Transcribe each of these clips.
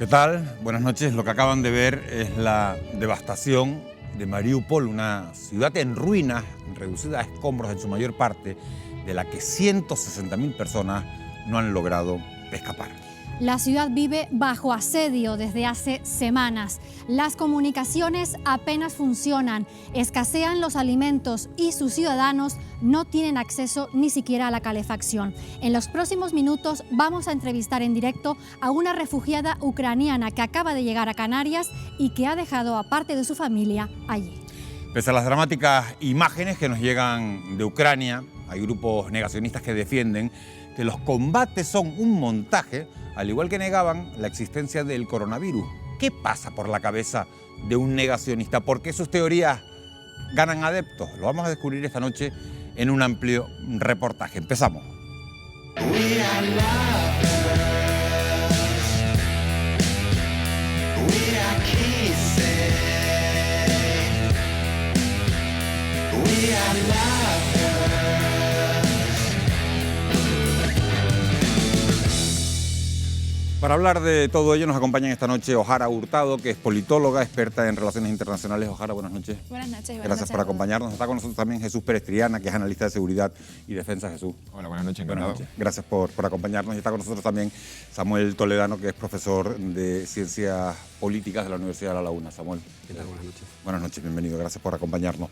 ¿Qué tal? Buenas noches. Lo que acaban de ver es la devastación de Mariupol, una ciudad en ruinas, reducida a escombros en su mayor parte, de la que 160.000 personas no han logrado escapar. La ciudad vive bajo asedio desde hace semanas. Las comunicaciones apenas funcionan, escasean los alimentos y sus ciudadanos no tienen acceso ni siquiera a la calefacción. En los próximos minutos vamos a entrevistar en directo a una refugiada ucraniana que acaba de llegar a Canarias y que ha dejado a parte de su familia allí. Pese a las dramáticas imágenes que nos llegan de Ucrania, hay grupos negacionistas que defienden que los combates son un montaje, al igual que negaban la existencia del coronavirus. ¿Qué pasa por la cabeza de un negacionista? ¿Por qué sus teorías ganan adeptos? Lo vamos a descubrir esta noche en un amplio reportaje. Empezamos. Para hablar de todo ello nos acompaña esta noche Ojara Hurtado, que es politóloga, experta en relaciones internacionales. Ojara, buenas noches. Buenas noches. Gracias por acompañarnos. Está con nosotros también Jesús Pérez Triana, que es analista de seguridad y defensa. Jesús. Hola, buenas noches. Buenas noches. Gracias por acompañarnos. Y está con nosotros también Samuel Toledano, que es profesor de Ciencias Políticas de la Universidad de La Laguna. Samuel. ¿Qué tal? Buenas noches. Buenas noches, bienvenido. Gracias por acompañarnos.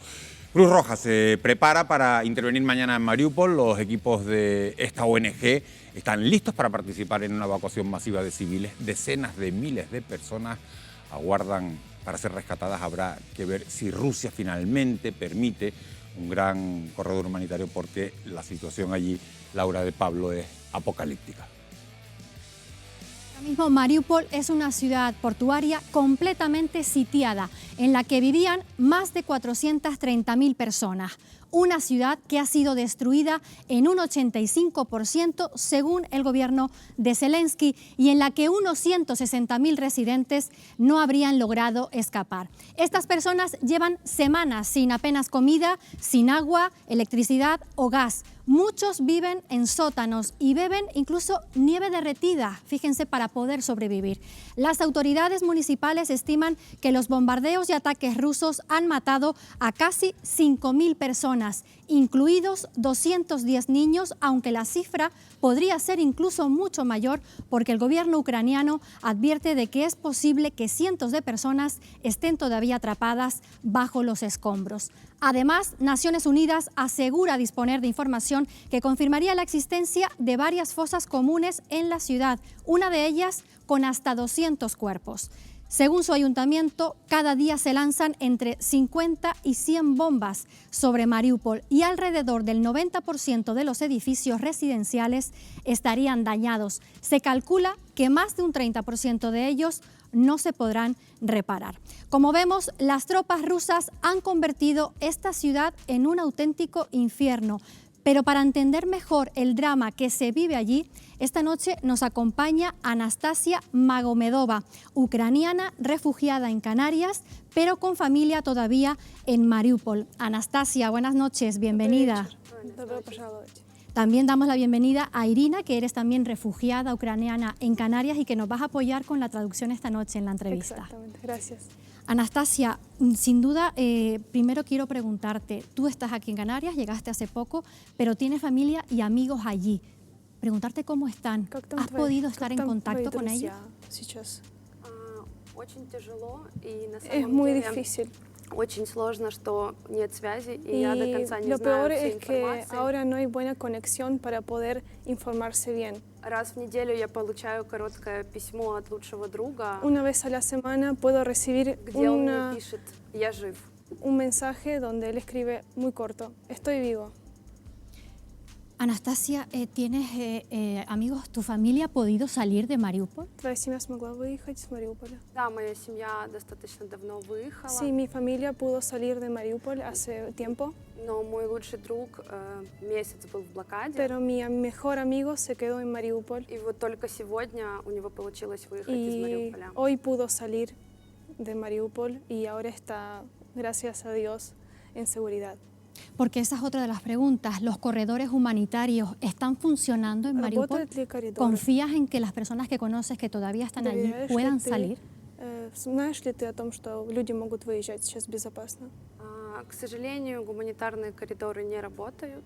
Cruz Roja se prepara para intervenir mañana en Mariupol. Los equipos de esta ONG están listos para participar en una evacuación masiva de civiles. Decenas de miles de personas aguardan para ser rescatadas. Habrá que ver si Rusia finalmente permite un gran corredor humanitario, porque la situación allí, Laura de Pablo, es apocalíptica. Ahora mismo Mariupol es una ciudad portuaria completamente sitiada, en la que vivían más de 430.000 personas. Una ciudad que ha sido destruida en un 85% según el gobierno de Zelensky, y en la que unos 160.000 residentes no habrían logrado escapar. Estas personas llevan semanas sin apenas comida, sin agua, electricidad o gas. Muchos viven en sótanos y beben incluso nieve derretida, fíjense, para poder sobrevivir. Las autoridades municipales estiman que los bombardeos y ataques rusos han matado a casi 5.000 personas, incluidos 210 niños, aunque la cifra podría ser incluso mucho mayor, porque el gobierno ucraniano advierte de que es posible que cientos de personas estén todavía atrapadas bajo los escombros. Además, Naciones Unidas asegura disponer de información que confirmaría la existencia de varias fosas comunes en la ciudad, una de ellas con hasta 200 cuerpos. Según su ayuntamiento, cada día se lanzan entre 50 y 100 bombas sobre Mariupol y alrededor del 90% de los edificios residenciales estarían dañados. Se calcula que más de un 30% de ellos no se podrán reparar. Como vemos, las tropas rusas han convertido esta ciudad en un auténtico infierno. Pero para entender mejor el drama que se vive allí, esta noche nos acompaña Anastasia Magomedova, ucraniana refugiada en Canarias, pero con familia todavía en Mariupol. Anastasia, buenas noches, bienvenida. También damos la bienvenida a Irina, que eres también refugiada ucraniana en Canarias y que nos vas a apoyar con la traducción esta noche en la entrevista. Exactamente, gracias. Anastasia, sin duda, primero quiero preguntarte, tú estás aquí en Canarias, llegaste hace poco, pero tienes familia y amigos allí. Preguntarte cómo están. ¿Has podido estar en contacto con ellos? Es muy difícil. Y lo peor es que ahora no hay buena conexión para poder informarse bien. Una vez a la semana puedo recibir un mensaje donde él escribe muy corto: estoy vivo. Anastasia, ¿tienes amigos? ¿Tu familia ha podido salir de Mariupol? Sí, mi familia pudo salir de Mariupol hace tiempo. Pero mi mejor amigo se quedó en Mariupol. Y hoy pudo salir de Mariupol y ahora está, gracias a Dios, en seguridad. Porque esa es otra de las preguntas. ¿Los corredores humanitarios están funcionando en Mariupol? ¿Confías en que las personas que conoces que todavía están allí puedan salir? Знаешь ли ты о том, что люди могут выезжать сейчас безопасно? К сожалению, гуманитарные коридоры не работают,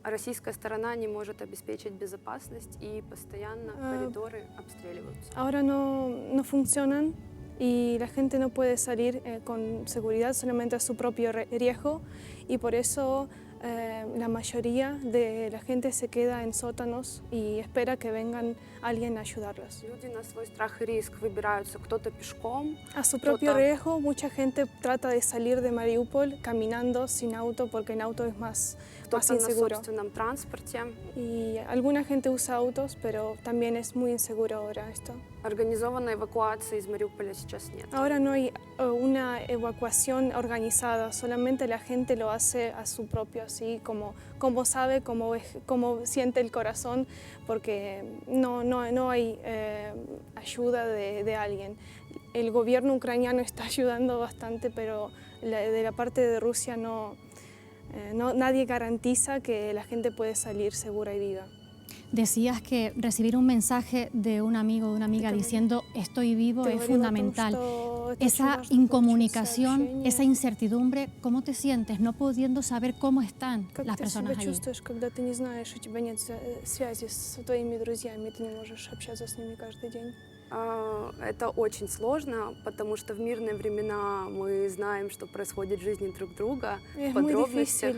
а российская сторона не может обеспечить безопасность, и постоянно коридоры обстреливаются. Ahora no funcionan y la gente no puede salir con seguridad, solamente a su propio riesgo, y por eso la mayoría de la gente se queda en sótanos y espera que vengan alguien a ayudarlos. Люди на свой страх и риск выбираются, кто-то пешком, A su propio riesgo, mucha gente trata de salir de Mariupol caminando sin auto porque en auto es más кто-то на inseguro. собственном транспорте. Y alguna gente usa autos, pero también es muy inseguro ahora esto. Организованной эвакуации из Мариуполя сейчас нет. Ahora no hay una evacuación organizada, solamente la gente lo hace a su propio, así como sabe, como siente el corazón, porque no hay ayuda de alguien. El gobierno ucraniano está ayudando bastante, pero de la parte de Rusia nadie garantiza que la gente puede salir segura y viva. Decías que recibir un mensaje de un amigo o de una amiga diciendo estoy vivo es fundamental. Esa incomunicación, esa incertidumbre, ¿cómo te sientes no pudiendo saber cómo están las personas allí? Когда ты не знаешь, у тебя нет связи с твоими друзьями, ты не можешь общаться с ними каждый день? Это очень сложно, потому что в мирные времена мы знаем, что происходит в жизни друг друга, в подробностях.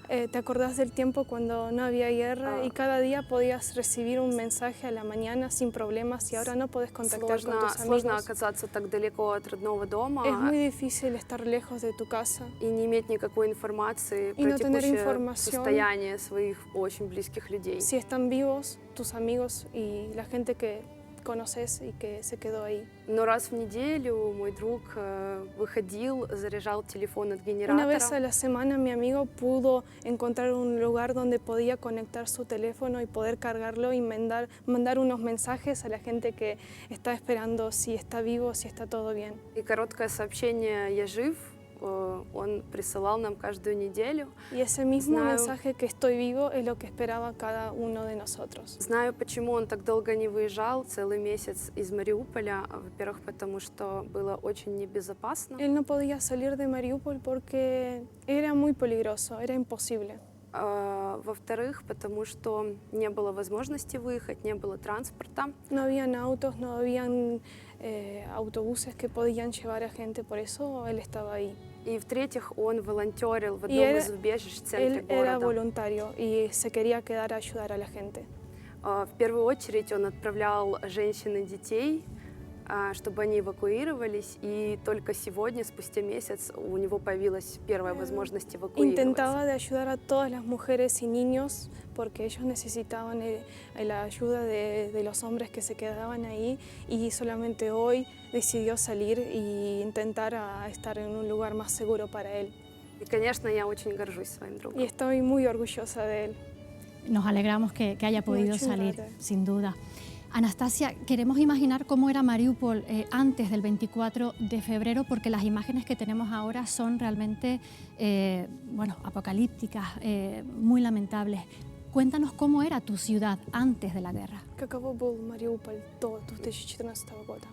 Te acordás del tiempo cuando no había guerra y cada día podías recibir un mensaje a la mañana sin problemas y ahora no podés contactar con tus amigos. Сложно оказаться так далеко от родного дома. Es muy difícil estar lejos de tu casa. И не иметь никакой информации про текущее состояние своих очень близких людей. Si están vivos tus amigos y la gente que conoces y que se quedó ahí. Но раз в неделю мой друг выходил, заряжал телефон от генератора. Una vez a la semana mi amigo pudo encontrar un lugar donde podía conectar su teléfono y poder cargarlo y mandar unos mensajes a la gente que está esperando si está vivo, si está todo bien. И короткое сообщение «Я жив» он присылал нам каждую неделю. Y ese mismo mensaje que estoy vivo es lo que esperaba cada uno de nosotros. Знаю, почему он так долго не выезжал, целый месяц из Мариуполя. Во-первых, потому что было очень небезопасно. Él no podía salir de Mariupol porque era muy peligroso, era imposible. Во-вторых, потому что не было возможности выехать, не было транспорта. No habían autos, no habían autobuses que podían llevar a gente, por eso él estaba ahí. И в-третьих, он волонтерил в одном из убежищ в центре города. Él era voluntario y se quería quedar a ayudar a la gente. В первую очередь он отправлял женщин и детей, чтобы они эвакуировались, и только сегодня, спустя месяц, у него появилась первая возможность эвакуироваться. Intentaba de ayudar a todas las mujeres y niños porque ellos necesitaban la ayuda de los hombres que se quedaban ahí y solamente hoy decidió salir e intentar estar en un lugar más seguro para él. Y, конечно, я очень горжусь своим другом. Y estoy muy orgullosa de él. Nos alegramos que haya podido salir, sin duda. Anastasia, queremos imaginar cómo era Mariupol antes del 24 de febrero, porque las imágenes que tenemos ahora son realmente apocalípticas, muy lamentables. Cuéntanos cómo era tu ciudad antes de la guerra. Каково был Мариуполь до 2014 года?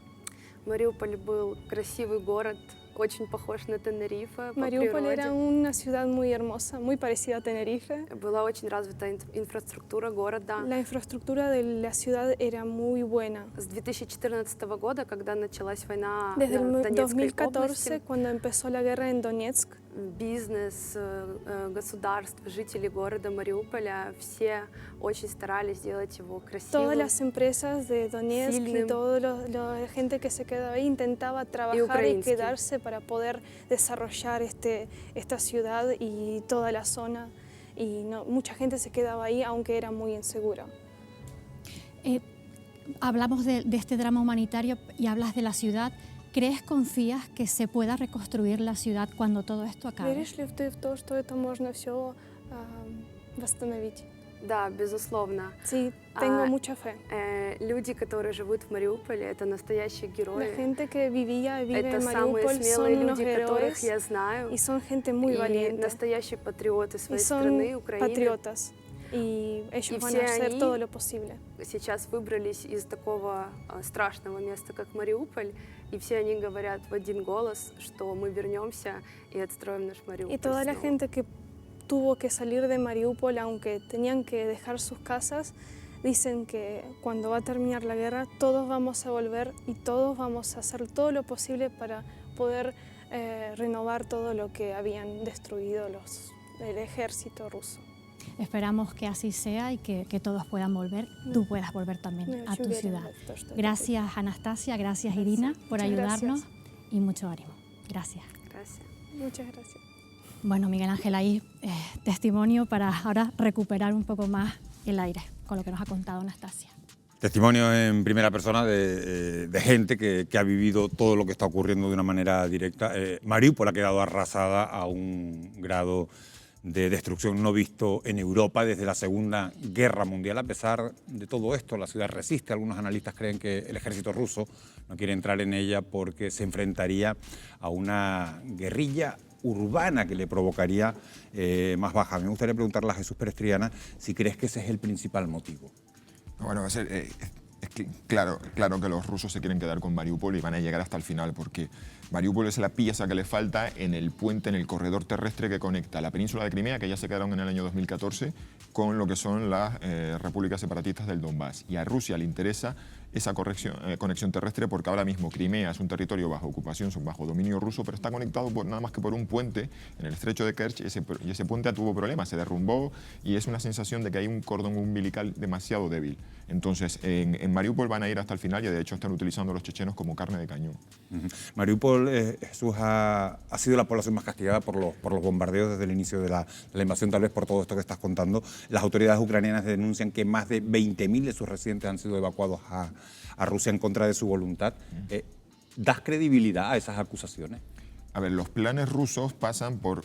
Мариуполь был красивый город, очень похож на Тенерифе по Мариуполь природе. era una ciudad muy hermosa, muy parecida a Tenerife. Была очень развита инфраструктура города. La infraestructura de la ciudad era muy buena. С 2014 года, когда началась война Desde в el Донецкой 2014, области, cuando empezó la guerra en Donetsk, бизнес, государство, жители города Мариуполя, все очень старались сделать его красивым. todas las empresas de Donetsk y toda la gente que se quedó ahí intentaba trabajar y quedarse para poder desarrollar esta ciudad y toda la zona. Y mucha gente se quedaba ahí, aunque era muy insegura. Hablamos de este drama humanitario y hablas de la ciudad. ¿Crees, confías que se pueda reconstruir la ciudad cuando todo esto acabe? Веришь ли ты в то, что это можно все восстановить? Да, безусловно. Sí, tengo mucha fe. Люди, которые живут в Мариуполе, это настоящие герои. La gente que vivía y vive Это en самые Mariupol son смелые unos люди, которых héroes я знаю. y son gente muy И valiente. настоящие патриоты Y своей son страны, Украины. patriotas. Y ellos van все a hacer они todo lo posible. Сейчас выбрались из такого страшного места, как Мариуполь, и все они говорят в один голос, что мы вернемся и отстроим наш Мариуполь. Y toda la снова. gente que tuvo que salir de Mariupol, aunque tenían que dejar sus casas, dicen que cuando va a terminar la guerra todos vamos a volver y todos vamos a hacer todo lo posible para poder renovar todo lo que habían destruido el ejército ruso. Esperamos que así sea y que todos puedan volver. Tú puedas volver también a tu ciudad. Gracias, Anastasia, gracias, Irina, por Muchas ayudarnos gracias. y mucho ánimo. Gracias. Gracias. Muchas gracias. Bueno, Miguel Ángel, ahí testimonio para ahora recuperar un poco más el aire con lo que nos ha contado Anastasia. Testimonio en primera persona de gente que ha vivido todo lo que está ocurriendo de una manera directa. Mariupol ha quedado arrasada a un grado de destrucción no visto en Europa desde la Segunda Guerra Mundial. A pesar de todo esto, la ciudad resiste. Algunos analistas creen que el ejército ruso no quiere entrar en ella porque se enfrentaría a una guerrilla urbana que le provocaría más baja. Me gustaría preguntarle a Jesús Pérez Triana si crees que ese es el principal motivo. Bueno, es claro que los rusos se quieren quedar con Mariupol y van a llegar hasta el final, porque Mariupol es la pieza que le falta en el puente, en el corredor terrestre que conecta la península de Crimea, que ya se quedaron en el año 2014, con lo que son las repúblicas separatistas del Donbass. Y a Rusia le interesa esa conexión terrestre porque ahora mismo Crimea es un territorio bajo ocupación, bajo dominio ruso, pero está conectado nada más que por un puente en el estrecho de Kerch, y ese puente tuvo problemas, se derrumbó y es una sensación de que hay un cordón umbilical demasiado débil. Entonces, en Mariupol van a ir hasta el final y de hecho están utilizando a los chechenos como carne de cañón. Mariupol, Jesús, ha sido la población más castigada por los bombardeos desde el inicio de la invasión, tal vez por todo esto que estás contando. Las autoridades ucranianas denuncian que más de 20.000 de sus residentes han sido evacuados a Rusia en contra de su voluntad. ¿Das credibilidad a esas acusaciones? A ver, los planes rusos pasan por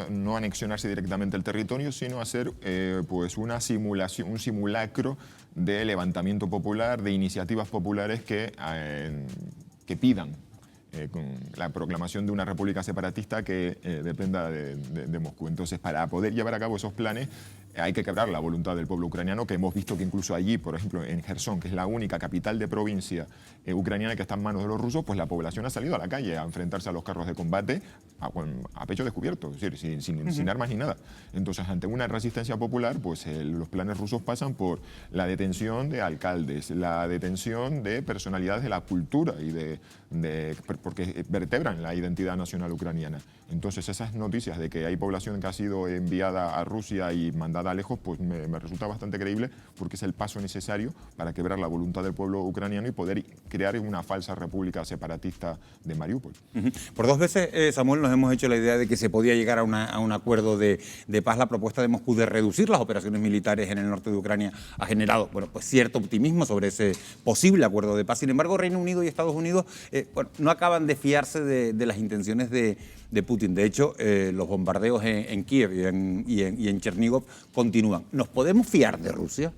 no anexionarse directamente el territorio, sino hacer pues una simulación, un simulacro de levantamiento popular, de iniciativas populares que pidan con la proclamación de una república separatista que dependa de Moscú. Entonces, para poder llevar a cabo esos planes hay que quebrar la voluntad del pueblo ucraniano, que hemos visto que incluso allí, por ejemplo, en Gerson, que es la única capital de provincia ucraniana que está en manos de los rusos, pues la población ha salido a la calle a enfrentarse a los carros de combate a pecho descubierto, es decir, sin armas ni nada. Entonces, ante una resistencia popular, pues los planes rusos pasan por la detención de alcaldes, la detención de personalidades de la cultura y porque vertebran la identidad nacional ucraniana. Entonces, esas noticias de que hay población que ha sido enviada a Rusia y mandada lejos, pues me resulta bastante creíble, porque es el paso necesario para quebrar la voluntad del pueblo ucraniano y poder crear una falsa república separatista de Mariupol. Por dos veces, Samuel, nos hemos hecho la idea de que se podía llegar a un acuerdo de paz. La propuesta de Moscú de reducir las operaciones militares en el norte de Ucrania ha generado pues cierto optimismo sobre ese posible acuerdo de paz. Sin embargo, Reino Unido y Estados Unidos no acaban de fiarse de las intenciones de Putin. De hecho, los bombardeos en Kiev y en Chernígov continúan. ¿Nos podemos fiar de Rusia?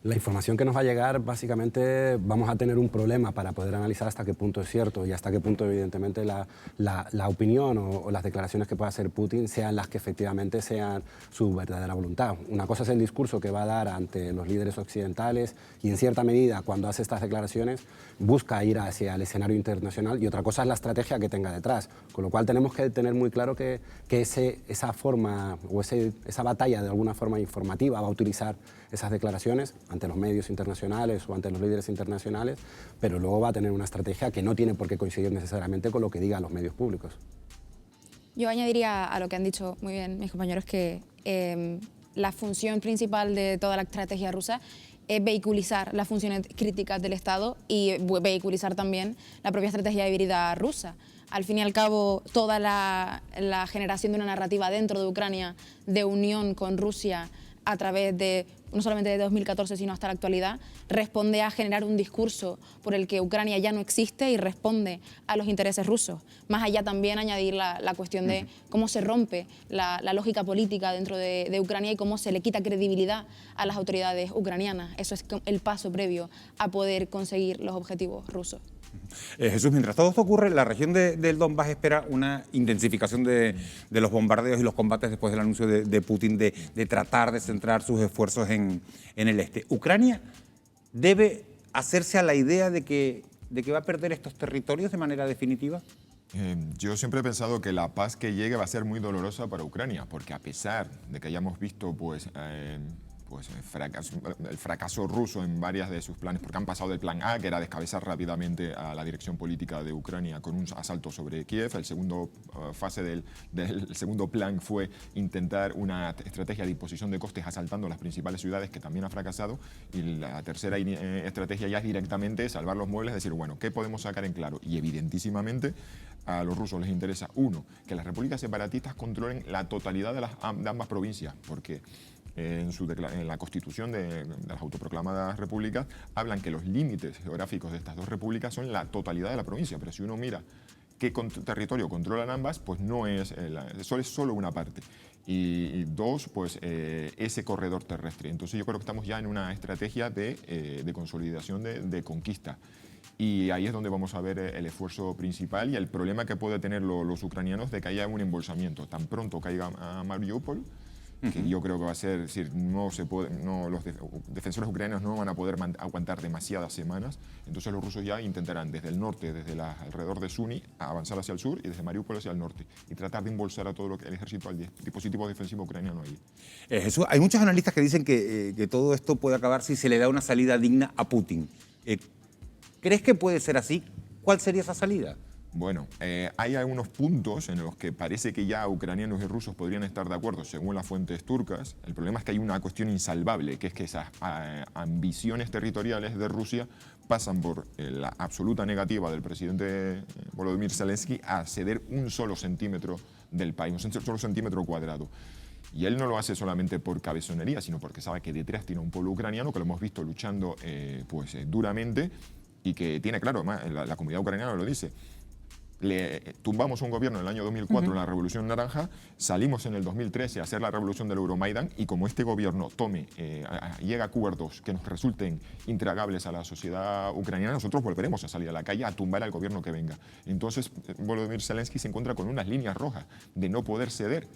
La información que nos va a llegar, básicamente vamos a tener un problema para poder analizar hasta qué punto es cierto y hasta qué punto, evidentemente, la opinión o las declaraciones que pueda hacer Putin sean las que efectivamente sean su verdadera voluntad. Una cosa es el discurso que va a dar ante los líderes occidentales y, en cierta medida, cuando hace estas declaraciones, busca ir hacia el escenario internacional, y otra cosa es la estrategia que tenga detrás. Con lo cual tenemos que tener muy claro que esa forma o esa batalla de alguna forma informativa va a utilizar esas declaraciones ante los medios internacionales o ante los líderes internacionales, pero luego va a tener una estrategia que no tiene por qué coincidir necesariamente con lo que digan los medios públicos. Yo añadiría a lo que han dicho muy bien mis compañeros que la función principal de toda la estrategia rusa es vehiculizar las funciones críticas del Estado y vehiculizar también la propia estrategia híbrida rusa. Al fin y al cabo, toda la generación de una narrativa dentro de Ucrania de unión con Rusia a través de no solamente desde 2014, sino hasta la actualidad, responde a generar un discurso por el que Ucrania ya no existe y responde a los intereses rusos. Más allá también añadir la cuestión de cómo se rompe la lógica política dentro de Ucrania y cómo se le quita credibilidad a las autoridades ucranianas. Eso es el paso previo a poder conseguir los objetivos rusos. Jesús, mientras todo esto ocurre, la región del Donbass espera una intensificación de los bombardeos y los combates después del anuncio de Putin de tratar de centrar sus esfuerzos en el este. ¿Ucrania debe hacerse a la idea de que va a perder estos territorios de manera definitiva? Yo siempre he pensado que la paz que llegue va a ser muy dolorosa para Ucrania, porque a pesar de que hayamos visto el fracaso ruso en varias de sus planes, porque han pasado del plan A, que era descabezar rápidamente a la dirección política de Ucrania con un asalto sobre Kiev. El segundo fase del segundo plan fue intentar una estrategia de imposición de costes asaltando las principales ciudades, que también ha fracasado. Y la tercera estrategia ya es directamente salvar los muebles, decir, bueno, ¿qué podemos sacar en claro? Y evidentísimamente a los rusos les interesa, uno, que las repúblicas separatistas controlen la totalidad de ambas provincias, porque en la constitución de las autoproclamadas repúblicas hablan que los límites geográficos de estas dos repúblicas son la totalidad de la provincia, pero si uno mira qué territorio controlan ambas, pues no es, es solo una parte. Y dos, pues ese corredor terrestre. Entonces yo creo que estamos ya en una estrategia de consolidación de conquista. Y ahí es donde vamos a ver el esfuerzo principal y el problema que pueden tener los ucranianos de que haya un embolsamiento. Tan pronto caiga a Mariupol, que yo creo que va a ser, es decir, los defensores ucranianos no van a poder aguantar demasiadas semanas, entonces los rusos ya intentarán desde el norte, desde alrededor de Sumy, avanzar hacia el sur y desde Mariupol hacia el norte y tratar de embolsar a todo el ejército, al dispositivo defensivo ucraniano allí. Jesús, hay muchos analistas que dicen que todo esto puede acabar si se le da una salida digna a Putin. ¿Crees que puede ser así? ¿Cuál sería esa salida? Bueno, hay algunos puntos en los que parece que ya ucranianos y rusos podrían estar de acuerdo, según las fuentes turcas. El problema es que hay una cuestión insalvable, que es que esas ambiciones territoriales de Rusia pasan por la absoluta negativa del presidente Volodymyr Zelensky a ceder un solo centímetro del país, un solo centímetro cuadrado. Y él no lo hace solamente por cabezonería, sino porque sabe que detrás tiene un pueblo ucraniano que lo hemos visto luchando duramente y que tiene claro, la comunidad ucraniana lo dice. Le tumbamos un gobierno en el año 2004, en la Revolución Naranja, salimos en el 2013 a hacer la revolución del Euromaidán y como este gobierno llega a acuerdos que nos resulten intragables a la sociedad ucraniana, nosotros volveremos a salir a la calle a tumbar al gobierno que venga. Entonces, Volodymyr Zelensky se encuentra con unas líneas rojas de no poder ceder.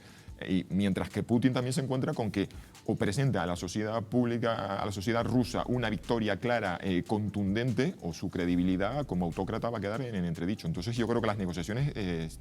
Y mientras que Putin también se encuentra con que o presenta a la sociedad pública, a la sociedad rusa, una victoria clara, contundente, o su credibilidad como autócrata va a quedar en entredicho. Entonces yo creo que las negociaciones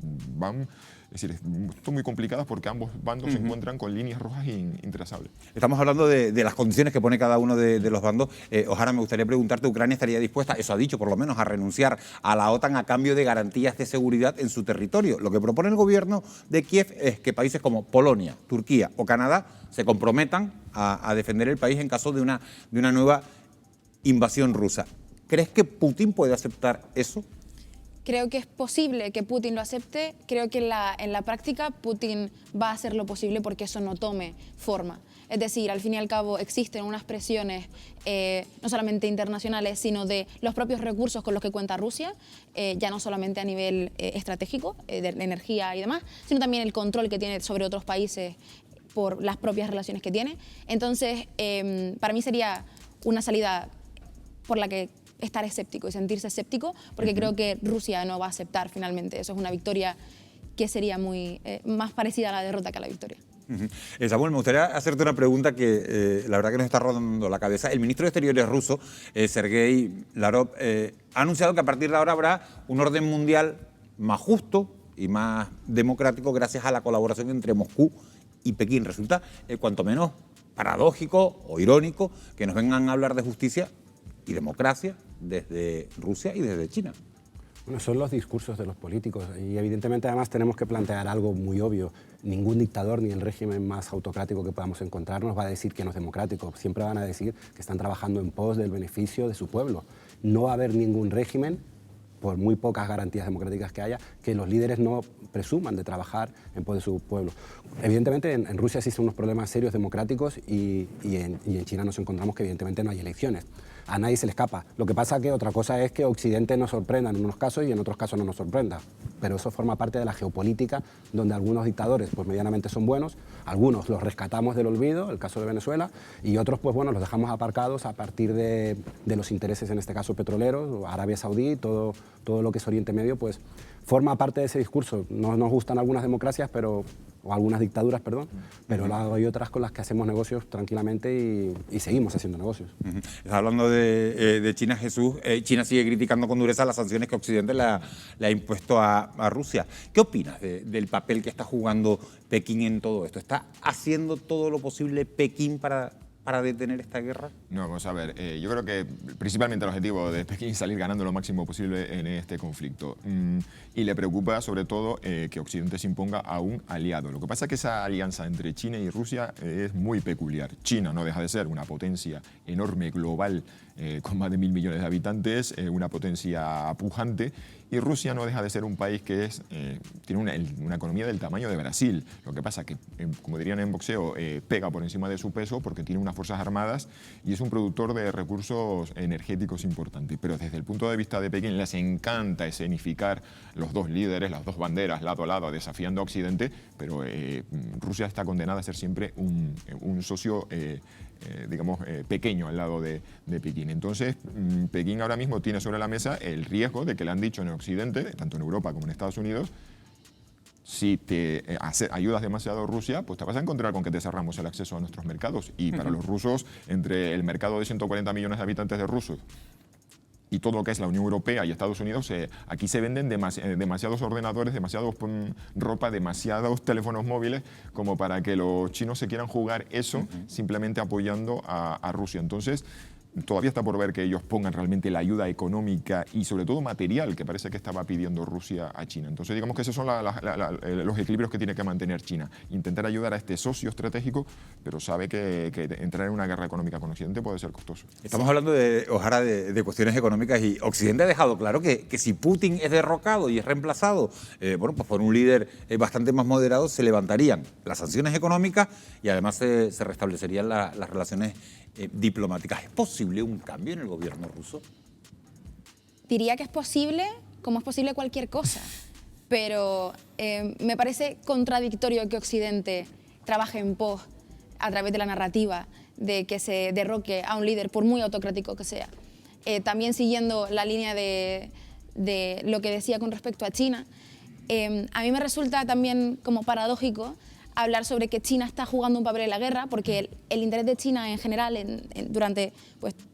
son muy complicadas porque ambos bandos se encuentran con líneas rojas intrazables. Estamos hablando de las condiciones que pone cada uno de los bandos. Ojara, me gustaría preguntarte, ¿Ucrania estaría dispuesta, eso ha dicho por lo menos, a renunciar a la OTAN a cambio de garantías de seguridad en su territorio? Lo que propone el gobierno de Kiev es que países como Polonia, Turquía o Canadá se comprometan a defender el país en caso de una nueva invasión rusa. ¿Crees que Putin puede aceptar eso? Creo que es posible que Putin lo acepte. Creo que en la práctica Putin va a hacer lo posible porque eso no tome forma. Es decir, al fin y al cabo existen unas presiones no solamente internacionales, sino de los propios recursos con los que cuenta Rusia, ya no solamente a nivel estratégico, de energía y demás, sino también el control que tiene sobre otros países por las propias relaciones que tiene. Entonces, para mí sería una salida por la que estar escéptico y sentirse escéptico, porque creo que Rusia no va a aceptar finalmente. Eso es una victoria que sería más parecida a la derrota que a la victoria. Samuel, me gustaría hacerte una pregunta que la verdad que nos está rodando la cabeza. El ministro de Exteriores ruso, Sergei Lavrov, ha anunciado que a partir de ahora habrá un orden mundial más justo y más democrático gracias a la colaboración entre Moscú y Pekín. Resulta cuanto menos paradójico o irónico que nos vengan a hablar de justicia y democracia desde Rusia y desde China. Bueno, son los discursos de los políticos y evidentemente además tenemos que plantear algo muy obvio. Ningún dictador ni el régimen más autocrático que podamos encontrar nos va a decir que no es democrático. Siempre van a decir que están trabajando en pos del beneficio de su pueblo. No va a haber ningún régimen por muy pocas garantías democráticas que haya, que los líderes no presuman de trabajar en pos de su pueblo. Evidentemente en Rusia existen unos problemas serios democráticos y en China nos encontramos que evidentemente no hay elecciones. A nadie se le escapa. Lo que pasa que otra cosa es que Occidente nos sorprenda en unos casos y en otros casos no nos sorprenda. Pero eso forma parte de la geopolítica, donde algunos dictadores pues medianamente son buenos, algunos los rescatamos del olvido, el caso de Venezuela, y otros pues bueno, los dejamos aparcados a partir de los intereses, en este caso petroleros, Arabia Saudí, todo lo que es Oriente Medio, pues forma parte de ese discurso. No nos gustan algunas democracias, o algunas dictaduras, perdón, pero hay otras con las que hacemos negocios tranquilamente y seguimos haciendo negocios. Está hablando de China, Jesús. China sigue criticando con dureza las sanciones que Occidente le ha impuesto a Rusia. ¿Qué opinas del papel que está jugando Pekín en todo esto? ¿Está haciendo todo lo posible Pekín para detener esta guerra? No, vamos a ver, yo creo que principalmente el objetivo de Pekín es salir ganando lo máximo posible en este conflicto. Y le preocupa sobre todo que Occidente se imponga a un aliado. Lo que pasa es que esa alianza entre China y Rusia es muy peculiar. China no deja de ser una potencia enorme, global, con más de 1.000 millones de habitantes, una potencia pujante, y Rusia no deja de ser un país que tiene una economía del tamaño de Brasil. Lo que pasa es que, como dirían en boxeo, pega por encima de su peso porque tiene unas fuerzas armadas y es un productor de recursos energéticos importantes. Pero desde el punto de vista de Pekín les encanta escenificar los dos líderes, las dos banderas lado a lado desafiando a Occidente, pero Rusia está condenada a ser siempre un socio digamos, pequeño al lado de Pekín. Entonces, Pekín ahora mismo tiene sobre la mesa el riesgo de que le han dicho en Occidente, tanto en Europa como en Estados Unidos, si te ayudas demasiado a Rusia, pues te vas a encontrar con que te cerramos el acceso a nuestros mercados. Y para los rusos, entre el mercado de 140 millones de habitantes de rusos y todo lo que es la Unión Europea y Estados Unidos, aquí se venden demasiados ordenadores, demasiados ropa, demasiados teléfonos móviles como para que los chinos se quieran jugar eso simplemente apoyando a Rusia. Entonces, todavía está por ver que ellos pongan realmente la ayuda económica y sobre todo material que parece que estaba pidiendo Rusia a China. Entonces digamos que esos son los equilibrios que tiene que mantener China. Intentar ayudar a este socio estratégico, pero sabe que entrar en una guerra económica con Occidente puede ser costoso. Estamos hablando Ojara, de cuestiones económicas, y Occidente ha dejado claro que si Putin es derrocado y es reemplazado pues por un líder bastante más moderado, se levantarían las sanciones económicas y además se restablecerían las relaciones diplomáticas. ¿Es posible un cambio en el gobierno ruso? Diría que es posible, como es posible cualquier cosa, pero me parece contradictorio que Occidente trabaje en pos, a través de la narrativa, de que se derroque a un líder, por muy autocrático que sea. También siguiendo la línea de lo que decía con respecto a China, a mí me resulta también como paradójico hablar sobre que China está jugando un papel en la guerra, porque el interés de China en general,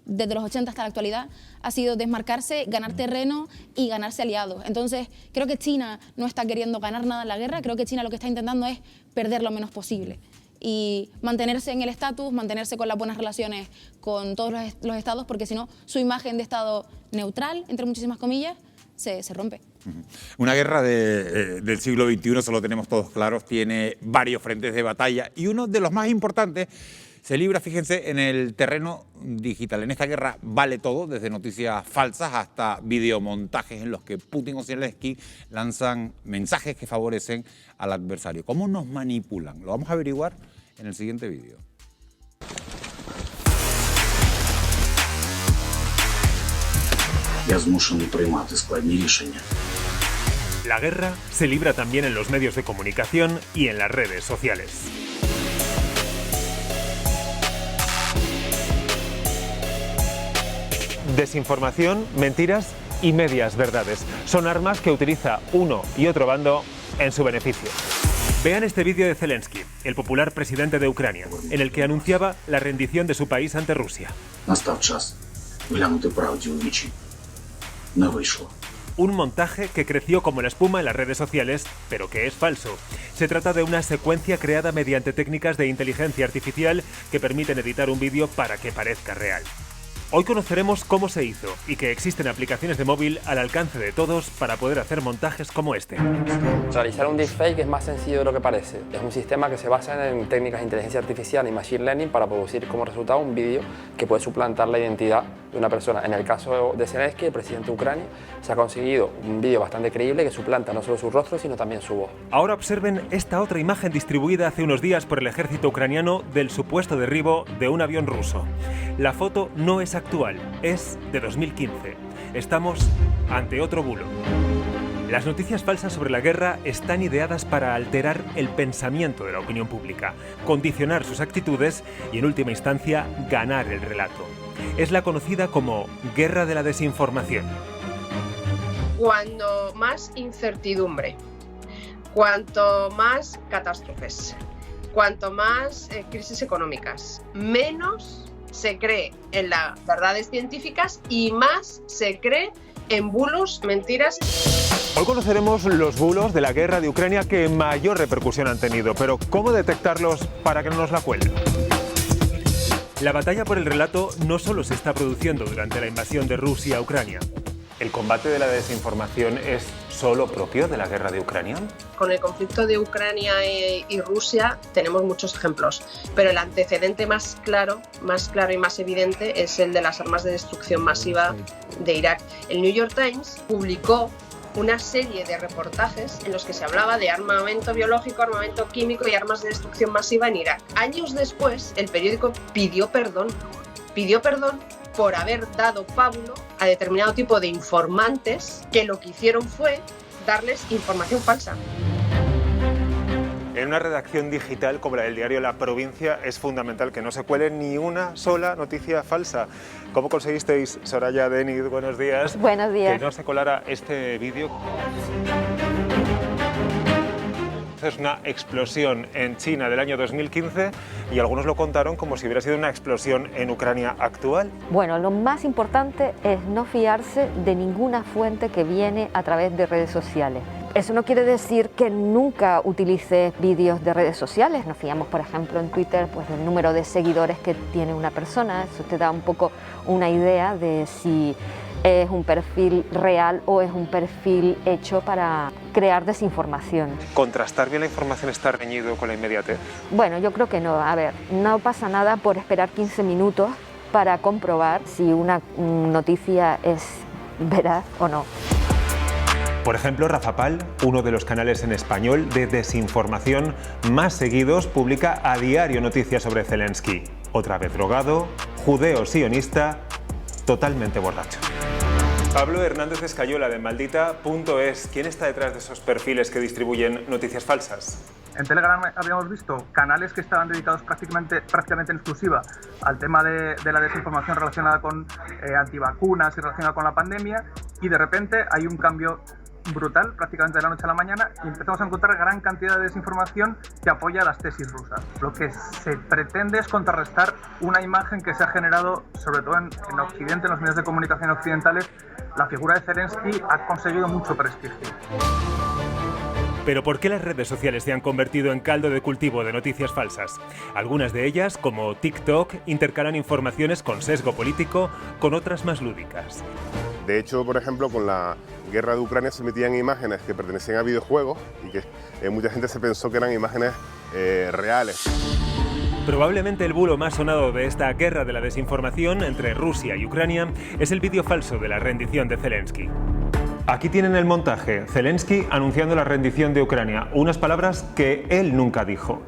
desde los 80 hasta la actualidad, ha sido desmarcarse, ganar terreno y ganarse aliados. Entonces, creo que China no está queriendo ganar nada en la guerra, creo que China lo que está intentando es perder lo menos posible y mantenerse en el estatus, mantenerse con las buenas relaciones con todos los estados, porque si no, su imagen de estado neutral, entre muchísimas comillas, se rompe. Una guerra del siglo XXI, eso lo tenemos todos claros, tiene varios frentes de batalla y uno de los más importantes se libra, fíjense, en el terreno digital. En esta guerra vale todo, desde noticias falsas hasta videomontajes en los que Putin o Zelensky lanzan mensajes que favorecen al adversario. ¿Cómo nos manipulan? Lo vamos a averiguar en el siguiente vídeo. La guerra se libra también en los medios de comunicación y en las redes sociales. Desinformación, mentiras y medias verdades son armas que utiliza uno y otro bando en su beneficio. Vean este vídeo de Zelensky, el popular presidente de Ucrania, en el que anunciaba la rendición de su país ante Rusia. Un montaje que creció como la espuma en las redes sociales, pero que es falso. Se trata de una secuencia creada mediante técnicas de inteligencia artificial que permiten editar un vídeo para que parezca real. Hoy conoceremos cómo se hizo y que existen aplicaciones de móvil al alcance de todos para poder hacer montajes como este. Realizar un deepfake es más sencillo de lo que parece. Es un sistema que se basa en técnicas de inteligencia artificial y machine learning para producir como resultado un vídeo que puede suplantar la identidad de una persona. En el caso de Zelensky, el presidente de Ucrania, se ha conseguido un vídeo bastante creíble que suplanta no solo su rostro, sino también su voz. Ahora observen esta otra imagen distribuida hace unos días por el ejército ucraniano del supuesto derribo de un avión ruso. La foto no es actual, es de 2015. Estamos ante otro bulo. Las noticias falsas sobre la guerra están ideadas para alterar el pensamiento de la opinión pública, condicionar sus actitudes y, en última instancia, ganar el relato. Es la conocida como guerra de la desinformación. Cuando más incertidumbre, cuanto más catástrofes, cuanto más crisis económicas, menos se cree en las verdades científicas y más se cree en bulos, mentiras. Hoy conoceremos los bulos de la guerra de Ucrania que mayor repercusión han tenido, pero ¿cómo detectarlos para que no nos la cuelen? La batalla por el relato no solo se está produciendo durante la invasión de Rusia a Ucrania. ¿El combate de la desinformación es solo propio de la guerra de Ucrania? Con el conflicto de Ucrania y Rusia tenemos muchos ejemplos, pero el antecedente más claro y más evidente es el de las armas de destrucción masiva de Irak. El New York Times publicó una serie de reportajes en los que se hablaba de armamento biológico, armamento químico y armas de destrucción masiva en Irak. Años después, el periódico pidió perdón por haber dado pábulo a determinado tipo de informantes que lo que hicieron fue darles información falsa. En una redacción digital como la del diario La Provincia es fundamental que no se cuele ni una sola noticia falsa. ¿Cómo conseguisteis, Soraya Deniz, buenos días, buenos días, que no se colara este vídeo? Es una explosión en China del año 2015 y algunos lo contaron como si hubiera sido una explosión en Ucrania actual. Bueno, lo más importante es no fiarse de ninguna fuente que viene a través de redes sociales. Eso no quiere decir que nunca utilices vídeos de redes sociales. Nos fiamos, por ejemplo, en Twitter, pues del número de seguidores que tiene una persona. Eso te da un poco una idea de si es un perfil real o es un perfil hecho para crear desinformación. ¿Contrastar bien la información está reñido con la inmediatez? Bueno, yo creo que no. A ver, no pasa nada por esperar 15 minutos para comprobar si una noticia es veraz o no. Por ejemplo, Rafapal, uno de los canales en español de desinformación más seguidos, publica a diario noticias sobre Zelensky. Otra vez drogado, judeo-sionista, totalmente borracho. Pablo Hernández Escayola, de Maldita.es. ¿Quién está detrás de esos perfiles que distribuyen noticias falsas? En Telegram habíamos visto canales que estaban dedicados prácticamente en exclusiva al tema de la desinformación relacionada con antivacunas y relacionada con la pandemia, y de repente hay un cambio brutal, prácticamente de la noche a la mañana, y empezamos a encontrar gran cantidad de desinformación que apoya las tesis rusas. Lo que se pretende es contrarrestar una imagen que se ha generado, sobre todo en Occidente, en los medios de comunicación occidentales. La figura de Zelensky ha conseguido mucho prestigio. Pero ¿por qué las redes sociales se han convertido en caldo de cultivo de noticias falsas? Algunas de ellas, como TikTok, intercalan informaciones con sesgo político con otras más lúdicas. De hecho, por ejemplo, con la guerra de Ucrania se metían imágenes que pertenecían a videojuegos y que mucha gente se pensó que eran imágenes reales. Probablemente el bulo más sonado de esta guerra de la desinformación entre Rusia y Ucrania es el vídeo falso de la rendición de Zelensky. Aquí tienen el montaje, Zelensky anunciando la rendición de Ucrania, unas palabras que él nunca dijo.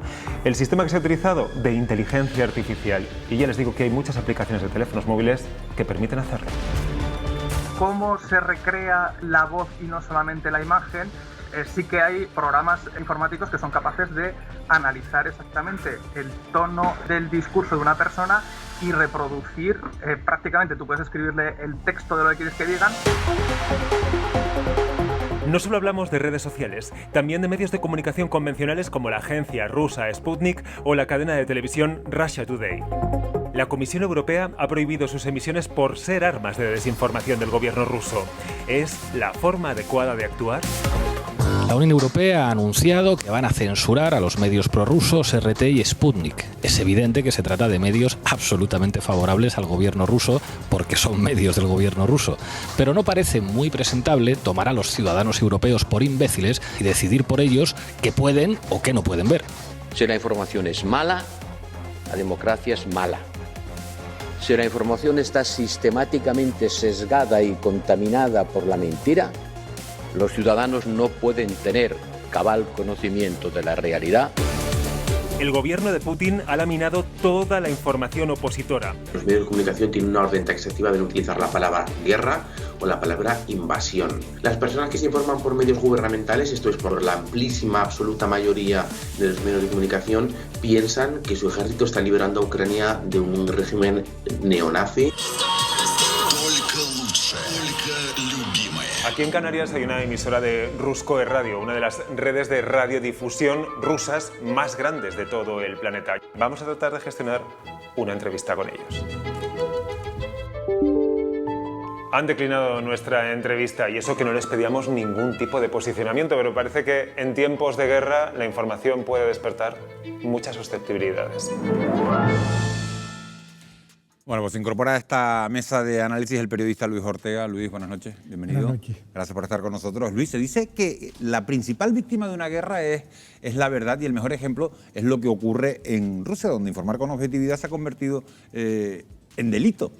El sistema que se ha utilizado, de inteligencia artificial, y ya les digo que hay muchas aplicaciones de teléfonos móviles que permiten hacerlo. ¿Cómo se recrea la voz y no solamente la imagen? Sí que hay programas informáticos que son capaces de analizar exactamente el tono del discurso de una persona y reproducir prácticamente, tú puedes escribirle el texto de lo que quieres que digan. No solo hablamos de redes sociales, también de medios de comunicación convencionales como la agencia rusa Sputnik o la cadena de televisión Russia Today. La Comisión Europea ha prohibido sus emisiones por ser armas de desinformación del gobierno ruso. ¿Es la forma adecuada de actuar? La Unión Europea ha anunciado que van a censurar a los medios prorrusos RT y Sputnik. Es evidente que se trata de medios absolutamente favorables al gobierno ruso porque son medios del gobierno ruso. Pero no parece muy presentable tomar a los ciudadanos europeos por imbéciles y decidir por ellos qué pueden o qué no pueden ver. Si la información es mala, la democracia es mala. Si la información está sistemáticamente sesgada y contaminada por la mentira, los ciudadanos no pueden tener cabal conocimiento de la realidad. El gobierno de Putin ha laminado toda la información opositora. Los medios de comunicación tienen una orden taxativa de no utilizar la palabra guerra o la palabra invasión. Las personas que se informan por medios gubernamentales, esto es por la amplísima, absoluta mayoría de los medios de comunicación, piensan que su ejército está liberando a Ucrania de un régimen neonazi. Aquí en Canarias hay una emisora de Ruskoe Radio, una de las redes de radiodifusión rusas más grandes de todo el planeta. Vamos a tratar de gestionar una entrevista con ellos. Han declinado nuestra entrevista y eso que no les pedíamos ningún tipo de posicionamiento, pero parece que en tiempos de guerra la información puede despertar muchas susceptibilidades. Bueno, pues se incorpora a esta mesa de análisis el periodista Luis Ortega. Luis, buenas noches, bienvenido. Buenas noches. Gracias por estar con nosotros. Luis, se dice que la principal víctima de una guerra es la verdad y el mejor ejemplo es lo que ocurre en Rusia, donde informar con objetividad se ha convertido en delito.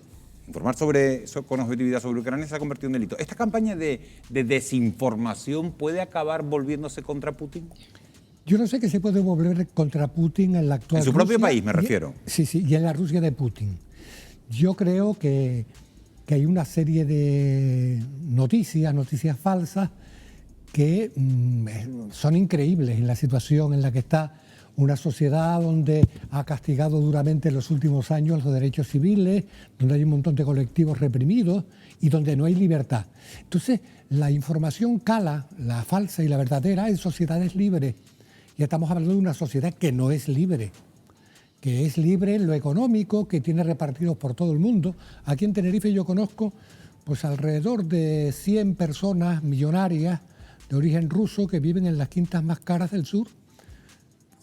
Informar con objetividad sobre Ucrania se ha convertido en delito. ¿Esta campaña de desinformación puede acabar volviéndose contra Putin? Yo no sé qué se puede volver contra Putin en la actual En su propio país, me refiero. Sí, y en la Rusia de Putin. Yo creo que hay una serie de noticias falsas que son increíbles en la situación en la que está una sociedad donde ha castigado duramente en los últimos años los derechos civiles, donde hay un montón de colectivos reprimidos y donde no hay libertad. Entonces, la información cala, la falsa y la verdadera, en sociedades libres. Y estamos hablando de una sociedad que no es libre, que es libre en lo económico, que tiene repartidos por todo el mundo. Aquí en Tenerife yo conozco pues alrededor de 100 personas millonarias de origen ruso que viven en las quintas más caras del sur.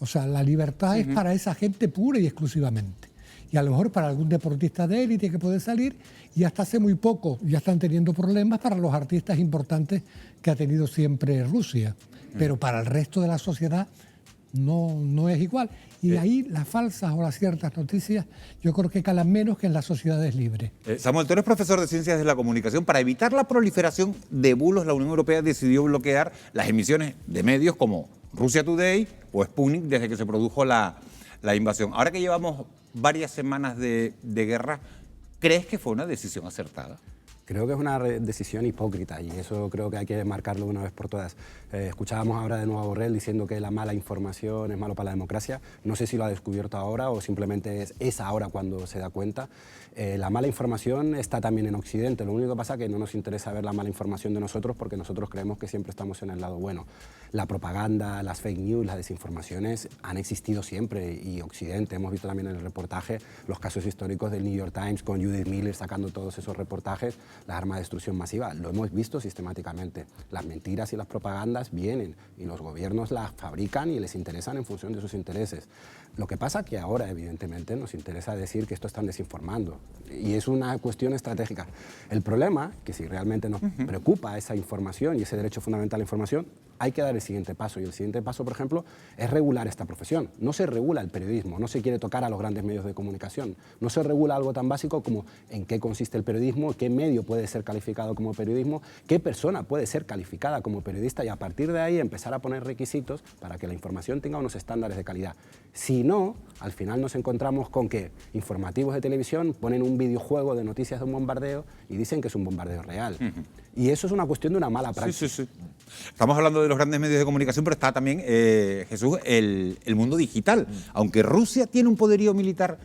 O sea, la libertad es para esa gente pura y exclusivamente. Y a lo mejor para algún deportista de élite que puede salir, y hasta hace muy poco ya están teniendo problemas para los artistas importantes que ha tenido siempre Rusia. Pero para el resto de la sociedad no es igual. Y ahí las falsas o las ciertas noticias yo creo que calan menos que en las sociedades libres. Samuel, tú eres profesor de Ciencias de la Comunicación. Para evitar la proliferación de bulos, la Unión Europea decidió bloquear las emisiones de medios como Russia Today o Sputnik desde que se produjo la invasión. Ahora que llevamos varias semanas de guerra, ¿crees que fue una decisión acertada? Creo que es una decisión hipócrita y eso creo que hay que marcarlo de una vez por todas. Escuchábamos ahora de nuevo a Borrell diciendo que la mala información es malo para la democracia. No sé si lo ha descubierto ahora o simplemente es ahora cuando se da cuenta. La mala información está también en Occidente. Lo único que pasa es que no nos interesa ver la mala información de nosotros porque nosotros creemos que siempre estamos en el lado bueno. La propaganda, las fake news, las desinformaciones han existido siempre y Occidente. Hemos visto también en el reportaje los casos históricos del New York Times con Judith Miller sacando todos esos reportajes, las armas de destrucción masiva. Lo hemos visto sistemáticamente. Las mentiras y las propagandas vienen y los gobiernos las fabrican y les interesan en función de sus intereses. Lo que pasa es que ahora, evidentemente, nos interesa decir que esto están desinformando y es una cuestión estratégica. El problema, que si realmente nos preocupa esa información y ese derecho fundamental a la información, hay que dar el siguiente paso. Y el siguiente paso, por ejemplo, es regular esta profesión. No se regula el periodismo, no se quiere tocar a los grandes medios de comunicación. No se regula algo tan básico como en qué consiste el periodismo, qué medio puede ser calificado como periodismo, qué persona puede ser calificada como periodista y a partir de ahí empezar a poner requisitos para que la información tenga unos estándares de calidad. Si no, al final nos encontramos con que informativos de televisión ponen un videojuego de noticias de un bombardeo y dicen que es un bombardeo real. Y eso es una cuestión de una mala práctica. Sí. Estamos hablando de los grandes medios de comunicación, pero está también, Jesús, el mundo digital. Aunque Rusia tiene un poderío militar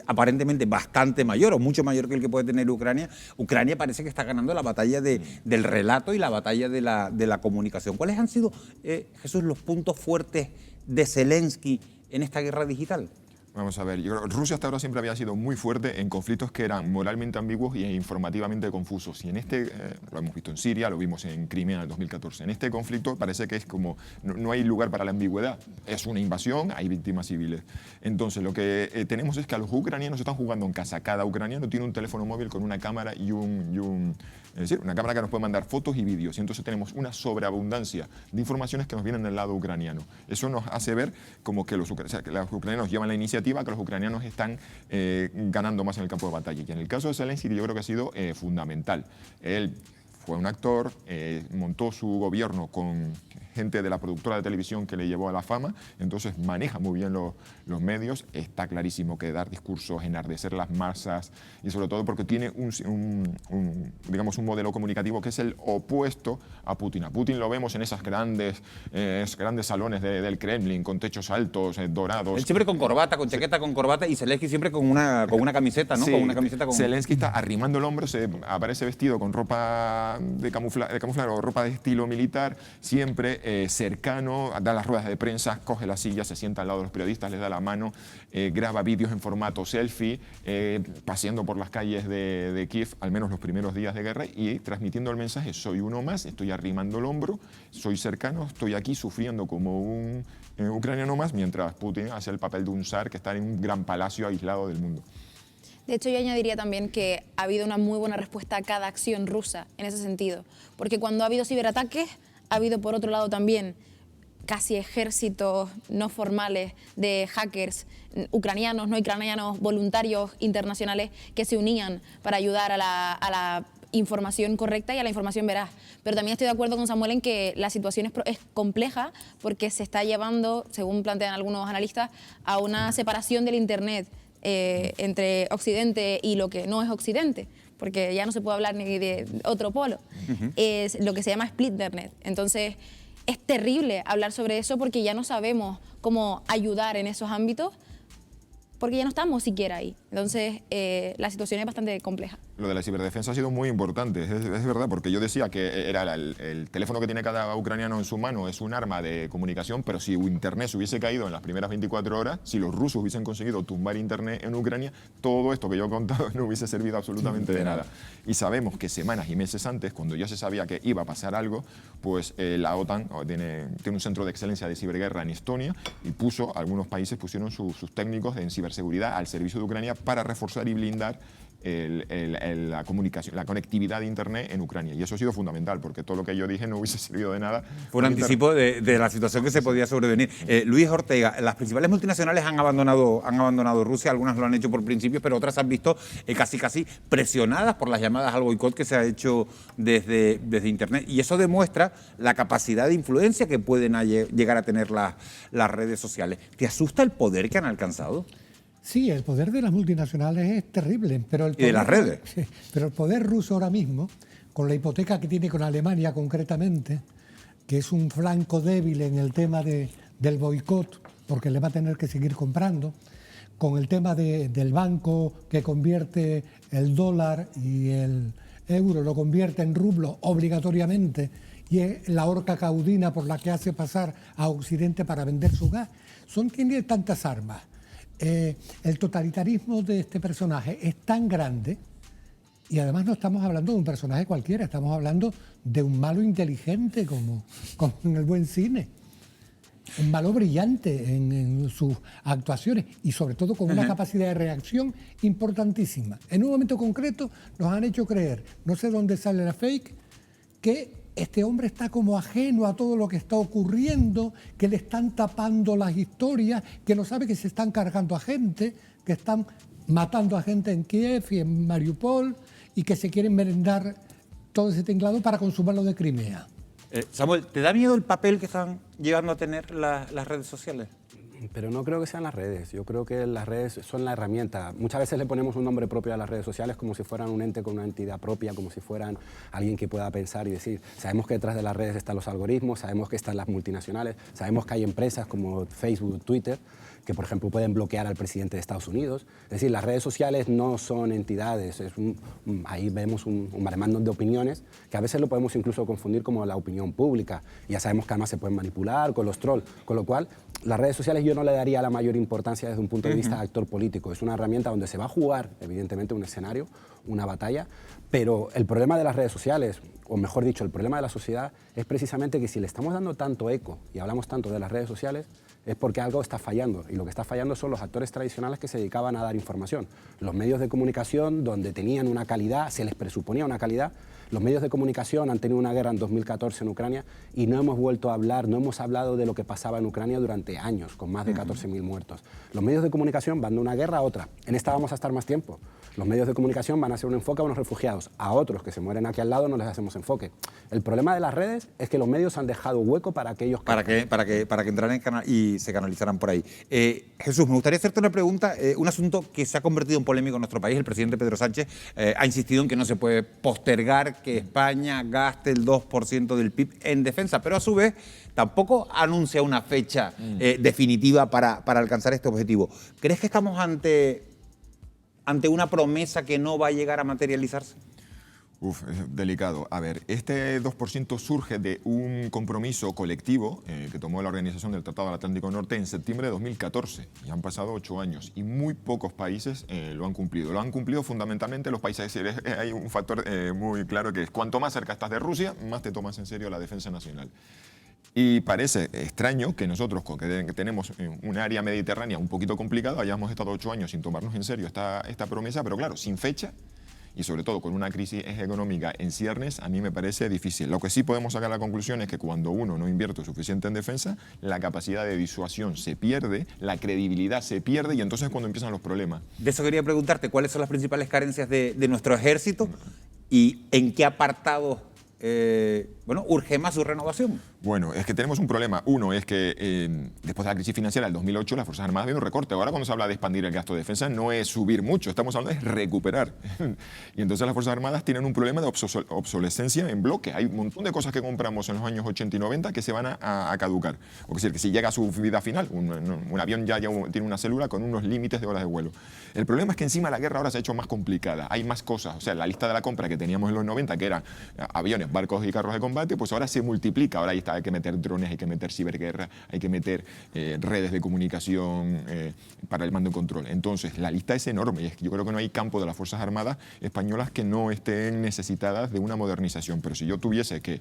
aparentemente bastante mayor o mucho mayor que el que puede tener Ucrania, Ucrania parece que está ganando la batalla del relato y la batalla de la comunicación. ¿Cuáles han sido, Jesús, los puntos fuertes de Zelensky en esta guerra digital? Vamos a ver, yo creo que Rusia hasta ahora siempre había sido muy fuerte en conflictos que eran moralmente ambiguos y informativamente confusos. Y en este, lo hemos visto en Siria, lo vimos en Crimea en el 2014. En este conflicto parece que es como, no hay lugar para la ambigüedad. Es una invasión, hay víctimas civiles. Entonces lo que tenemos es que a los ucranianos están jugando en casa. Cada ucraniano tiene un teléfono móvil con una cámara y es decir, una cámara que nos puede mandar fotos y vídeos. Y entonces tenemos una sobreabundancia de informaciones que nos vienen del lado ucraniano. Eso nos hace ver como que los ucranianos llevan la iniciativa, que los ucranianos están ganando más en el campo de batalla. Y en el caso de Zelensky yo creo que ha sido fundamental. Él fue un actor, montó su gobierno con gente de la productora de televisión que le llevó a la fama, entonces maneja muy bien los medios. Está clarísimo que dar discursos, enardecer las masas, y sobre todo porque tiene digamos, un modelo comunicativo que es el opuesto a Putin. A Putin lo vemos en esos grandes salones del Kremlin, con techos altos, dorados. Él siempre con corbata, con chaqueta con corbata, y Zelensky siempre con una camiseta, ¿no? Sí, con una camiseta con... Zelensky está arrimando el hombro, aparece vestido con ropa de camuflaje o ropa de estilo militar, siempre cercano, da las ruedas de prensa, coge la silla, se sienta al lado de los periodistas, les da la mano, graba vídeos en formato selfie, paseando por las calles de Kiev, al menos los primeros días de guerra, y transmitiendo el mensaje: soy uno más, estoy arrimando el hombro, soy cercano, estoy aquí sufriendo como un ucraniano más, mientras Putin hace el papel de un zar que está en un gran palacio aislado del mundo. De hecho, yo añadiría también que ha habido una muy buena respuesta a cada acción rusa en ese sentido, porque cuando ha habido ciberataques, ha habido por otro lado también casi ejércitos no formales de hackers ucranianos, no ucranianos, voluntarios internacionales que se unían para ayudar a la información correcta y a la información veraz. Pero también estoy de acuerdo con Samuel en que la situación es compleja porque se está llevando, según plantean algunos analistas, a una separación del Internet entre Occidente y lo que no es Occidente, porque ya no se puede hablar ni de otro polo. Es lo que se llama Splitternet. Entonces, es terrible hablar sobre eso porque ya no sabemos cómo ayudar en esos ámbitos, porque ya no estamos siquiera ahí. Entonces, la situación es bastante compleja. Lo de la ciberdefensa ha sido muy importante, es verdad, porque yo decía que era el teléfono que tiene cada ucraniano en su mano es un arma de comunicación, pero si Internet se hubiese caído en las primeras 24 horas, si los rusos hubiesen conseguido tumbar Internet en Ucrania, todo esto que yo he contado no hubiese servido absolutamente de nada. Y sabemos que semanas y meses antes, cuando ya se sabía que iba a pasar algo, pues la OTAN tiene un centro de excelencia de ciberguerra en Estonia y algunos países pusieron sus técnicos en ciberseguridad al servicio de Ucrania para reforzar y blindar la comunicación, la conectividad de Internet en Ucrania. Y eso ha sido fundamental, porque todo lo que yo dije no hubiese servido de nada. Fue un anticipo de la situación que se podía sobrevenir. Luis Ortega, las principales multinacionales han abandonado Rusia, algunas lo han hecho por principios, pero otras han visto casi presionadas por las llamadas al boicot que se ha hecho desde Internet. Y eso demuestra la capacidad de influencia que pueden llegar a tener las redes sociales. ¿Te asusta el poder que han alcanzado? Sí, el poder de las multinacionales es terrible, pero y de las redes. Pero el poder ruso ahora mismo, con la hipoteca que tiene con Alemania concretamente, que es un flanco débil en el tema del boicot, porque le va a tener que seguir comprando, con el tema del banco que convierte el dólar y el euro, lo convierte en rublo obligatoriamente, y es la horca caudina por la que hace pasar a Occidente para vender su gas. Tiene tantas armas. El totalitarismo de este personaje es tan grande, y además no estamos hablando de un personaje cualquiera, estamos hablando de un malo inteligente como en el buen cine, un malo brillante en sus actuaciones y sobre todo con una capacidad de reacción importantísima. En un momento concreto nos han hecho creer, no sé dónde sale la fake, que este hombre está como ajeno a todo lo que está ocurriendo, que le están tapando las historias, que no sabe que se están cargando a gente, que están matando a gente en Kiev y en Mariupol y que se quieren merendar todo ese tinglado para consumirlo de Crimea. Samuel, ¿te da miedo el papel que están llegando a tener las redes sociales? Pero no creo que sean las redes, yo creo que las redes son la herramienta. Muchas veces le ponemos un nombre propio a las redes sociales como si fueran un ente con una entidad propia, como si fueran alguien que pueda pensar y decir. Sabemos que detrás de las redes están los algoritmos, sabemos que están las multinacionales, sabemos que hay empresas como Facebook, Twitter, que por ejemplo pueden bloquear al presidente de Estados Unidos. Es decir, las redes sociales no son entidades, ahí vemos un maremándum de opiniones que a veces lo podemos incluso confundir como la opinión pública. Ya sabemos que además se pueden manipular con los trolls, con lo cual las redes sociales yo no le daría la mayor importancia desde un punto de vista de actor político. Es una herramienta donde se va a jugar, evidentemente, un escenario, una batalla, pero el problema de las redes sociales, o mejor dicho, el problema de la sociedad es precisamente que si le estamos dando tanto eco y hablamos tanto de las redes sociales, es porque algo está fallando, y lo que está fallando son los actores tradicionales que se dedicaban a dar información. Los medios de comunicación, donde tenían una calidad, se les presuponía una calidad. Los medios de comunicación han tenido una guerra en 2014 en Ucrania y no hemos vuelto a hablar, no hemos hablado de lo que pasaba en Ucrania durante años, con más de 14.000 muertos. Los medios de comunicación van de una guerra a otra. En esta vamos a estar más tiempo. Los medios de comunicación van a hacer un enfoque a unos refugiados. A otros que se mueren aquí al lado no les hacemos enfoque. El problema de las redes es que los medios han dejado hueco para aquellos que... Para que entraran y se canalizaran por ahí. Jesús, me gustaría hacerte una pregunta. Un asunto que se ha convertido en polémico en nuestro país. El presidente Pedro Sánchez ha insistido en que no se puede postergar que España gaste el 2% del PIB en defensa, pero a su vez tampoco anuncia una fecha definitiva para alcanzar este objetivo. ¿Crees que estamos ante una promesa que no va a llegar a materializarse? Es delicado. A ver, este 2% surge de un compromiso colectivo que tomó la Organización del Tratado del Atlántico Norte en septiembre de 2014. Y han pasado 8 años y muy pocos países lo han cumplido. Lo han cumplido fundamentalmente los países. Hay un factor muy claro que es cuanto más cerca estás de Rusia, más te tomas en serio la defensa nacional. Y parece extraño que nosotros, que tenemos un área mediterránea un poquito complicada, hayamos estado 8 años sin tomarnos en serio esta promesa, pero claro, sin fecha y sobre todo con una crisis económica en ciernes, a mí me parece difícil. Lo que sí podemos sacar la conclusión es que cuando uno no invierte suficiente en defensa, la capacidad de disuasión se pierde, la credibilidad se pierde y entonces es cuando empiezan los problemas. De eso quería preguntarte, ¿cuáles son las principales carencias de nuestro ejército y en qué apartados urge más su renovación? Bueno, es que tenemos un problema. Uno es que después de la crisis financiera del 2008 las Fuerzas Armadas vieron un recorte. Ahora cuando se habla de expandir el gasto de defensa no es subir mucho, estamos hablando de recuperar. Y entonces las Fuerzas Armadas tienen un problema de obsolescencia en bloque. Hay un montón de cosas que compramos en los años 80 y 90 que se van a caducar. O sea, que si llega a su vida final, un avión ya tiene una célula con unos límites de horas de vuelo. El problema es que encima la guerra ahora se ha hecho más complicada. Hay más cosas. O sea, la lista de la compra que teníamos en los 90, que eran aviones, barcos y carros de combate, pues ahora se multiplica. Ahora hay que meter drones, hay que meter ciberguerra, hay que meter redes de comunicación para el mando y control. Entonces, la lista es enorme y yo creo que no hay campo de las Fuerzas Armadas españolas que no estén necesitadas de una modernización. Pero si yo tuviese que,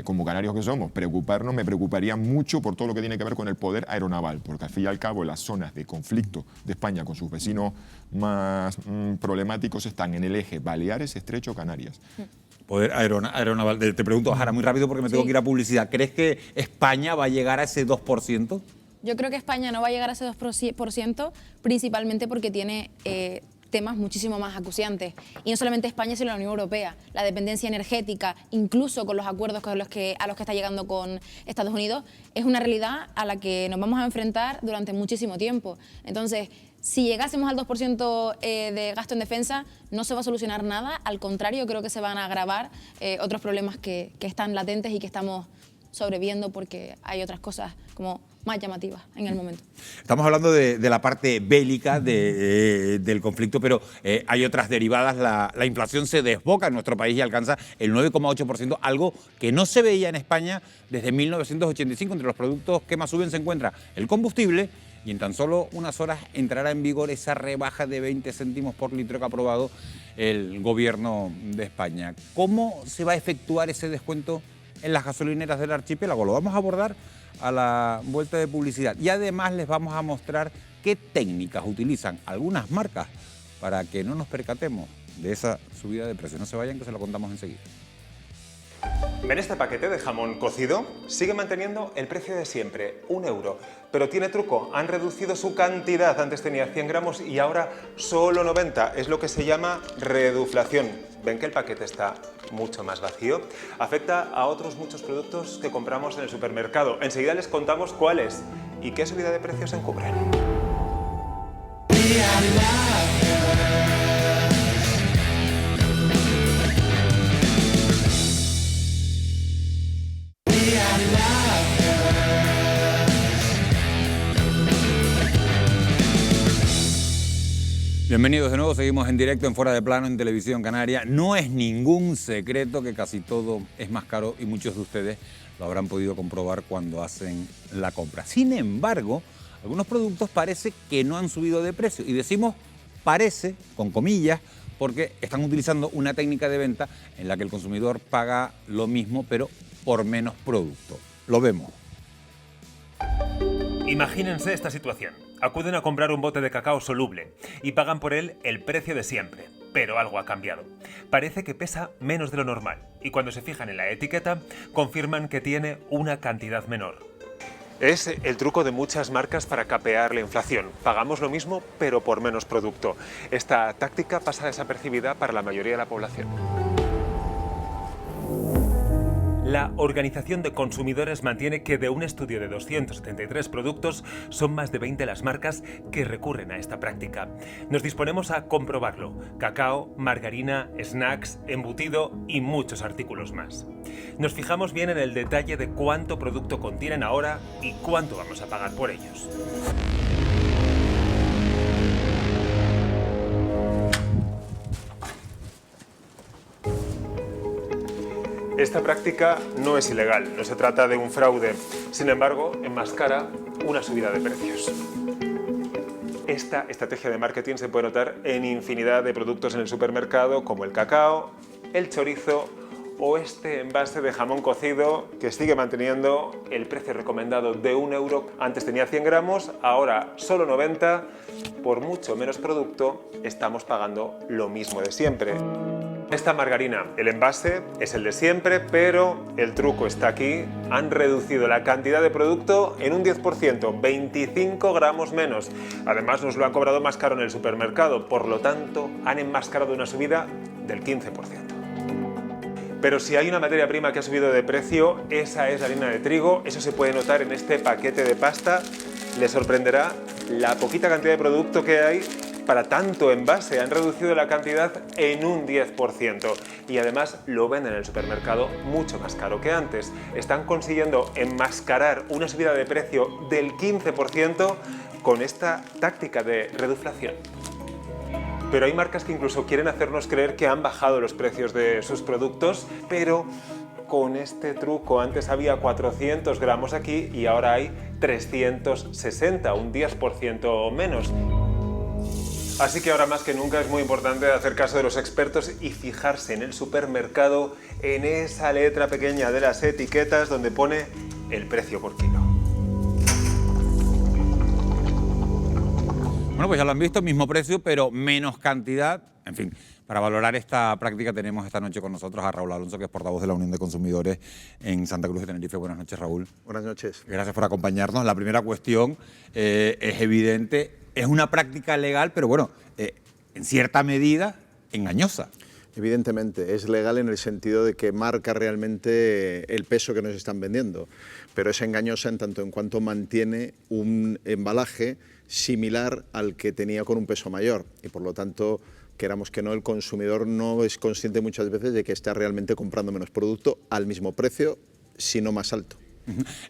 como canarios que somos, preocuparnos, me preocuparía mucho por todo lo que tiene que ver con el poder aeronaval, porque al fin y al cabo las zonas de conflicto de España con sus vecinos más problemáticos están en el eje Baleares, Estrecho, Canarias. Poder aeronaval. Te pregunto, Jara, muy rápido porque me tengo que ir a publicidad. ¿Crees que España va a llegar a ese 2%? Yo creo que España no va a llegar a ese 2%, principalmente porque tiene temas muchísimo más acuciantes. Y no solamente España, sino la Unión Europea. La dependencia energética, incluso con los acuerdos a los que está llegando con Estados Unidos, es una realidad a la que nos vamos a enfrentar durante muchísimo tiempo. Entonces, si llegásemos al 2% de gasto en defensa, no se va a solucionar nada. Al contrario, creo que se van a agravar otros problemas que están latentes y que estamos sobreviviendo porque hay otras cosas como más llamativas en el momento. Estamos hablando de la parte bélica del conflicto, pero hay otras derivadas. La inflación se desboca en nuestro país y alcanza el 9,8%, algo que no se veía en España desde 1985. Entre los productos que más suben se encuentra el combustible, y en tan solo unas horas entrará en vigor esa rebaja de 20 céntimos por litro que ha aprobado el gobierno de España. ¿Cómo se va a efectuar ese descuento en las gasolineras del archipiélago? Lo vamos a abordar a la vuelta de publicidad. Y además les vamos a mostrar qué técnicas utilizan algunas marcas para que no nos percatemos de esa subida de precios. No se vayan, que se lo contamos enseguida. ¿Ven este paquete de jamón cocido? Sigue manteniendo el precio de siempre, 1 euro. Pero tiene truco, han reducido su cantidad. Antes tenía 100 gramos y ahora solo 90. Es lo que se llama reduflación. ¿Ven que el paquete está mucho más vacío? Afecta a otros muchos productos que compramos en el supermercado. Enseguida les contamos cuáles y qué subida de precios encubren. Bienvenidos de nuevo, seguimos en directo en Fuera de Plano en Televisión Canaria. No es ningún secreto que casi todo es más caro y muchos de ustedes lo habrán podido comprobar cuando hacen la compra. Sin embargo, algunos productos parece que no han subido de precio. Y decimos parece, con comillas, porque están utilizando una técnica de venta en la que el consumidor paga lo mismo, pero por menos producto. Lo vemos. Imagínense esta situación. Acuden a comprar un bote de cacao soluble y pagan por él el precio de siempre. Pero algo ha cambiado. Parece que pesa menos de lo normal y cuando se fijan en la etiqueta confirman que tiene una cantidad menor. Es el truco de muchas marcas para capear la inflación. Pagamos lo mismo pero por menos producto. Esta táctica pasa desapercibida para la mayoría de la población. La Organización de Consumidores mantiene que de un estudio de 273 productos son más de 20 las marcas que recurren a esta práctica. Nos disponemos a comprobarlo. Cacao, margarina, snacks, embutido y muchos artículos más. Nos fijamos bien en el detalle de cuánto producto contienen ahora y cuánto vamos a pagar por ellos. Esta práctica no es ilegal, no se trata de un fraude. Sin embargo, enmascara una subida de precios. Esta estrategia de marketing se puede notar en infinidad de productos en el supermercado, como el cacao, el chorizo o este envase de jamón cocido que sigue manteniendo el precio recomendado de 1 euro. Antes tenía 100 gramos, ahora solo 90. Por mucho menos producto, estamos pagando lo mismo de siempre. Esta margarina, el envase es el de siempre, pero el truco está aquí. Han reducido la cantidad de producto en un 10%, 25 gramos menos. Además nos lo han cobrado más caro en el supermercado, por lo tanto han enmascarado una subida del 15%. Pero si hay una materia prima que ha subido de precio, esa es la harina de trigo. Eso se puede notar en este paquete de pasta. Les sorprenderá la poquita cantidad de producto que hay para tanto envase. Han reducido la cantidad en un 10% y además lo venden en el supermercado mucho más caro que antes. Están consiguiendo enmascarar una subida de precio del 15% con esta táctica de reduflación. Pero hay marcas que incluso quieren hacernos creer que han bajado los precios de sus productos, pero con este truco antes había 400 gramos aquí y ahora hay 360, un 10% menos. Así que ahora más que nunca es muy importante hacer caso de los expertos y fijarse en el supermercado, en esa letra pequeña de las etiquetas donde pone el precio por kilo. Bueno, pues ya lo han visto, mismo precio, pero menos cantidad. En fin, para valorar esta práctica tenemos esta noche con nosotros a Raúl Alonso, que es portavoz de la Unión de Consumidores en Santa Cruz de Tenerife. Buenas noches, Raúl. Buenas noches. Gracias por acompañarnos. La primera cuestión es evidente. Es una práctica legal, pero bueno, en cierta medida engañosa. Evidentemente, es legal en el sentido de que marca realmente el peso que nos están vendiendo, pero es engañosa en tanto en cuanto mantiene un embalaje similar al que tenía con un peso mayor y por lo tanto, queramos que no, el consumidor no es consciente muchas veces de que está realmente comprando menos producto al mismo precio, sino más alto.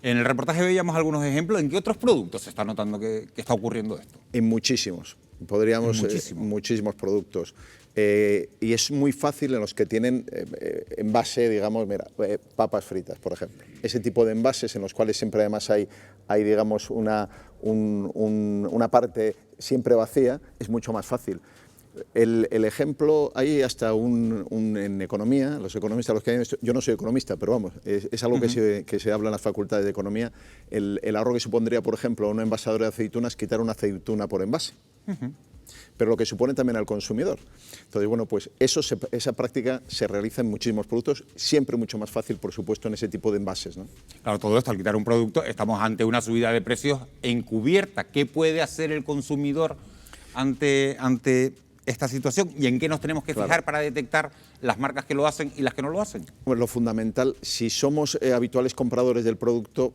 En el reportaje veíamos algunos ejemplos. ¿En qué otros productos se está notando que está ocurriendo esto? En muchísimos. Podríamos, muchísimos productos. Y es muy fácil en los que tienen envase, digamos, mira, papas fritas, por ejemplo. Ese tipo de envases en los cuales siempre además hay digamos, una parte siempre vacía, es mucho más fácil. El ejemplo, hay hasta en economía, los economistas, los que hay, yo no soy economista, pero vamos, es algo que se habla en las facultades de economía, el ahorro que supondría, por ejemplo, a una envasadora de aceitunas quitar una aceituna por envase. Pero lo que supone también al consumidor. Entonces, bueno, pues esa práctica se realiza en muchísimos productos, siempre mucho más fácil, por supuesto, en ese tipo de envases, ¿no? Claro, todo esto, al quitar un producto, estamos ante una subida de precios encubierta. ¿Qué puede hacer el consumidor ante esta situación y en qué nos tenemos que fijar para detectar las marcas que lo hacen y las que no lo hacen? Pues lo fundamental, si somos habituales compradores del producto,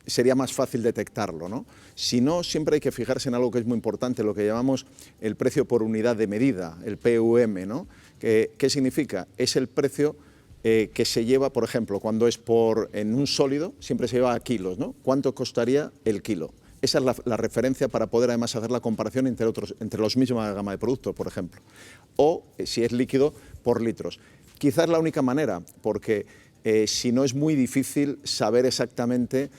sería más fácil detectarlo, ¿no? Si no, siempre hay que fijarse en algo que es muy importante, lo que llamamos el precio por unidad de medida, el PUM, ¿no? ¿Qué significa? Es el precio que se lleva, por ejemplo, cuando es en un sólido, siempre se lleva a kilos, ¿no? ¿Cuánto costaría el kilo? esa es la referencia para poder además hacer la comparación entre los mismos gama de productos, por ejemplo. O, si es líquido, por litros. Quizás la única manera, porque si no es muy difícil saber exactamente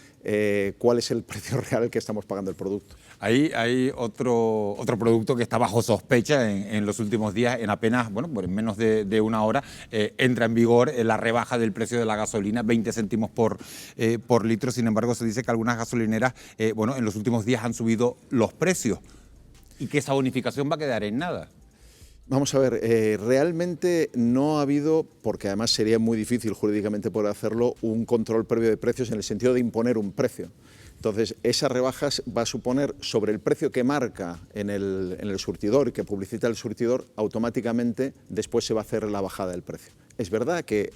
cuál es el precio real que estamos pagando el producto. Hay otro producto que está bajo sospecha en los últimos días, en apenas, bueno, pues en menos de una hora, entra en vigor la rebaja del precio de la gasolina, 20 céntimos por litro. Sin embargo, se dice que algunas gasolineras, bueno, en los últimos días han subido los precios y que esa bonificación va a quedar en nada. Vamos a ver, realmente no ha habido, porque además sería muy difícil jurídicamente poder hacerlo, un control previo de precios en el sentido de imponer un precio. Entonces, esas rebajas va a suponer sobre el precio que marca en el surtidor y que publicita el surtidor, automáticamente después se va a hacer la bajada del precio. Es verdad que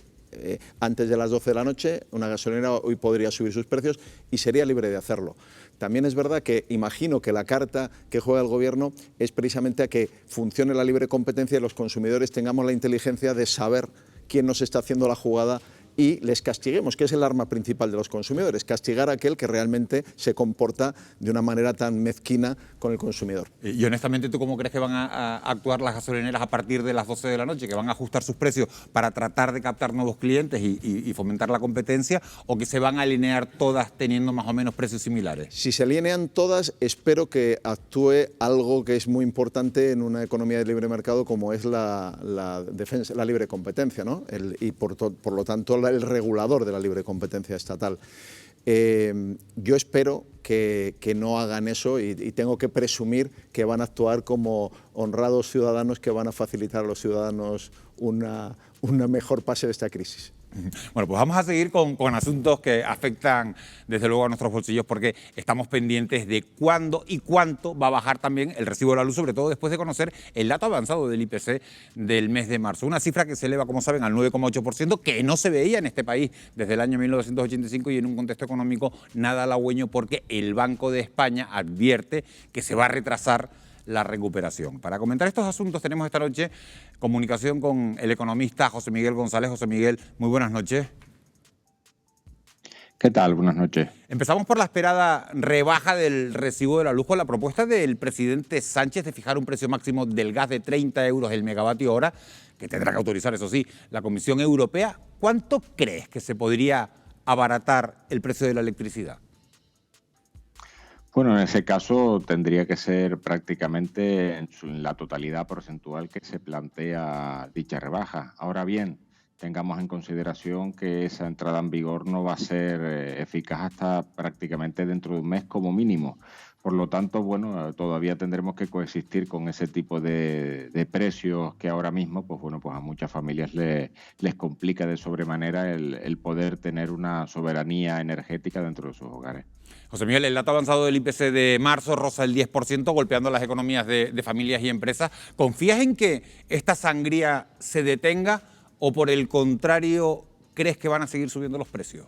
antes de las 12 de la noche una gasolinera hoy podría subir sus precios y sería libre de hacerlo. También es verdad que imagino que la carta que juega el Gobierno es precisamente a que funcione la libre competencia y los consumidores tengamos la inteligencia de saber quién nos está haciendo la jugada y les castiguemos, que es el arma principal de los consumidores, castigar a aquel que realmente se comporta de una manera tan mezquina con el consumidor. Y honestamente, ¿tú cómo crees que van a actuar las gasolineras a partir de las 12 de la noche? ¿Que van a ajustar sus precios para tratar de captar nuevos clientes y fomentar la competencia, o que se van a alinear todas teniendo más o menos precios similares? Si se alinean todas, espero que actúe algo que es muy importante en una economía de libre mercado como es la defensa, la libre competencia, ¿no? Y por lo tanto el regulador de la libre competencia estatal. Yo espero que no hagan eso y tengo que presumir que van a actuar como honrados ciudadanos que van a facilitar a los ciudadanos una mejor pase de esta crisis. Bueno, pues vamos a seguir con asuntos que afectan desde luego a nuestros bolsillos, porque estamos pendientes de cuándo y cuánto va a bajar también el recibo de la luz, sobre todo después de conocer el dato avanzado del IPC del mes de marzo. Una cifra que se eleva, como saben, al 9,8%, que no se veía en este país desde el año 1985 y en un contexto económico nada halagüeño, porque el Banco de España advierte que se va a retrasar la recuperación. Para comentar estos asuntos tenemos esta noche comunicación con el economista José Miguel González. José Miguel, muy buenas noches. ¿Qué tal? Buenas noches. Empezamos por la esperada rebaja del recibo de la luz con la propuesta del presidente Sánchez de fijar un precio máximo del gas de 30 euros el megavatio hora, que tendrá que autorizar, eso sí, la Comisión Europea. ¿Cuánto crees que se podría abaratar el precio de la electricidad? Bueno, en ese caso tendría que ser prácticamente en la totalidad porcentual que se plantea dicha rebaja. Ahora bien, tengamos en consideración que esa entrada en vigor no va a ser eficaz hasta prácticamente dentro de un mes como mínimo. Por lo tanto, bueno, todavía tendremos que coexistir con ese tipo de precios que ahora mismo, pues bueno, pues a muchas familias les complica de sobremanera el poder tener una soberanía energética dentro de sus hogares. José Miguel, el dato avanzado del IPC de marzo roza el 10%, golpeando las economías de familias y empresas. ¿Confías en que esta sangría se detenga o, por el contrario, crees que van a seguir subiendo los precios?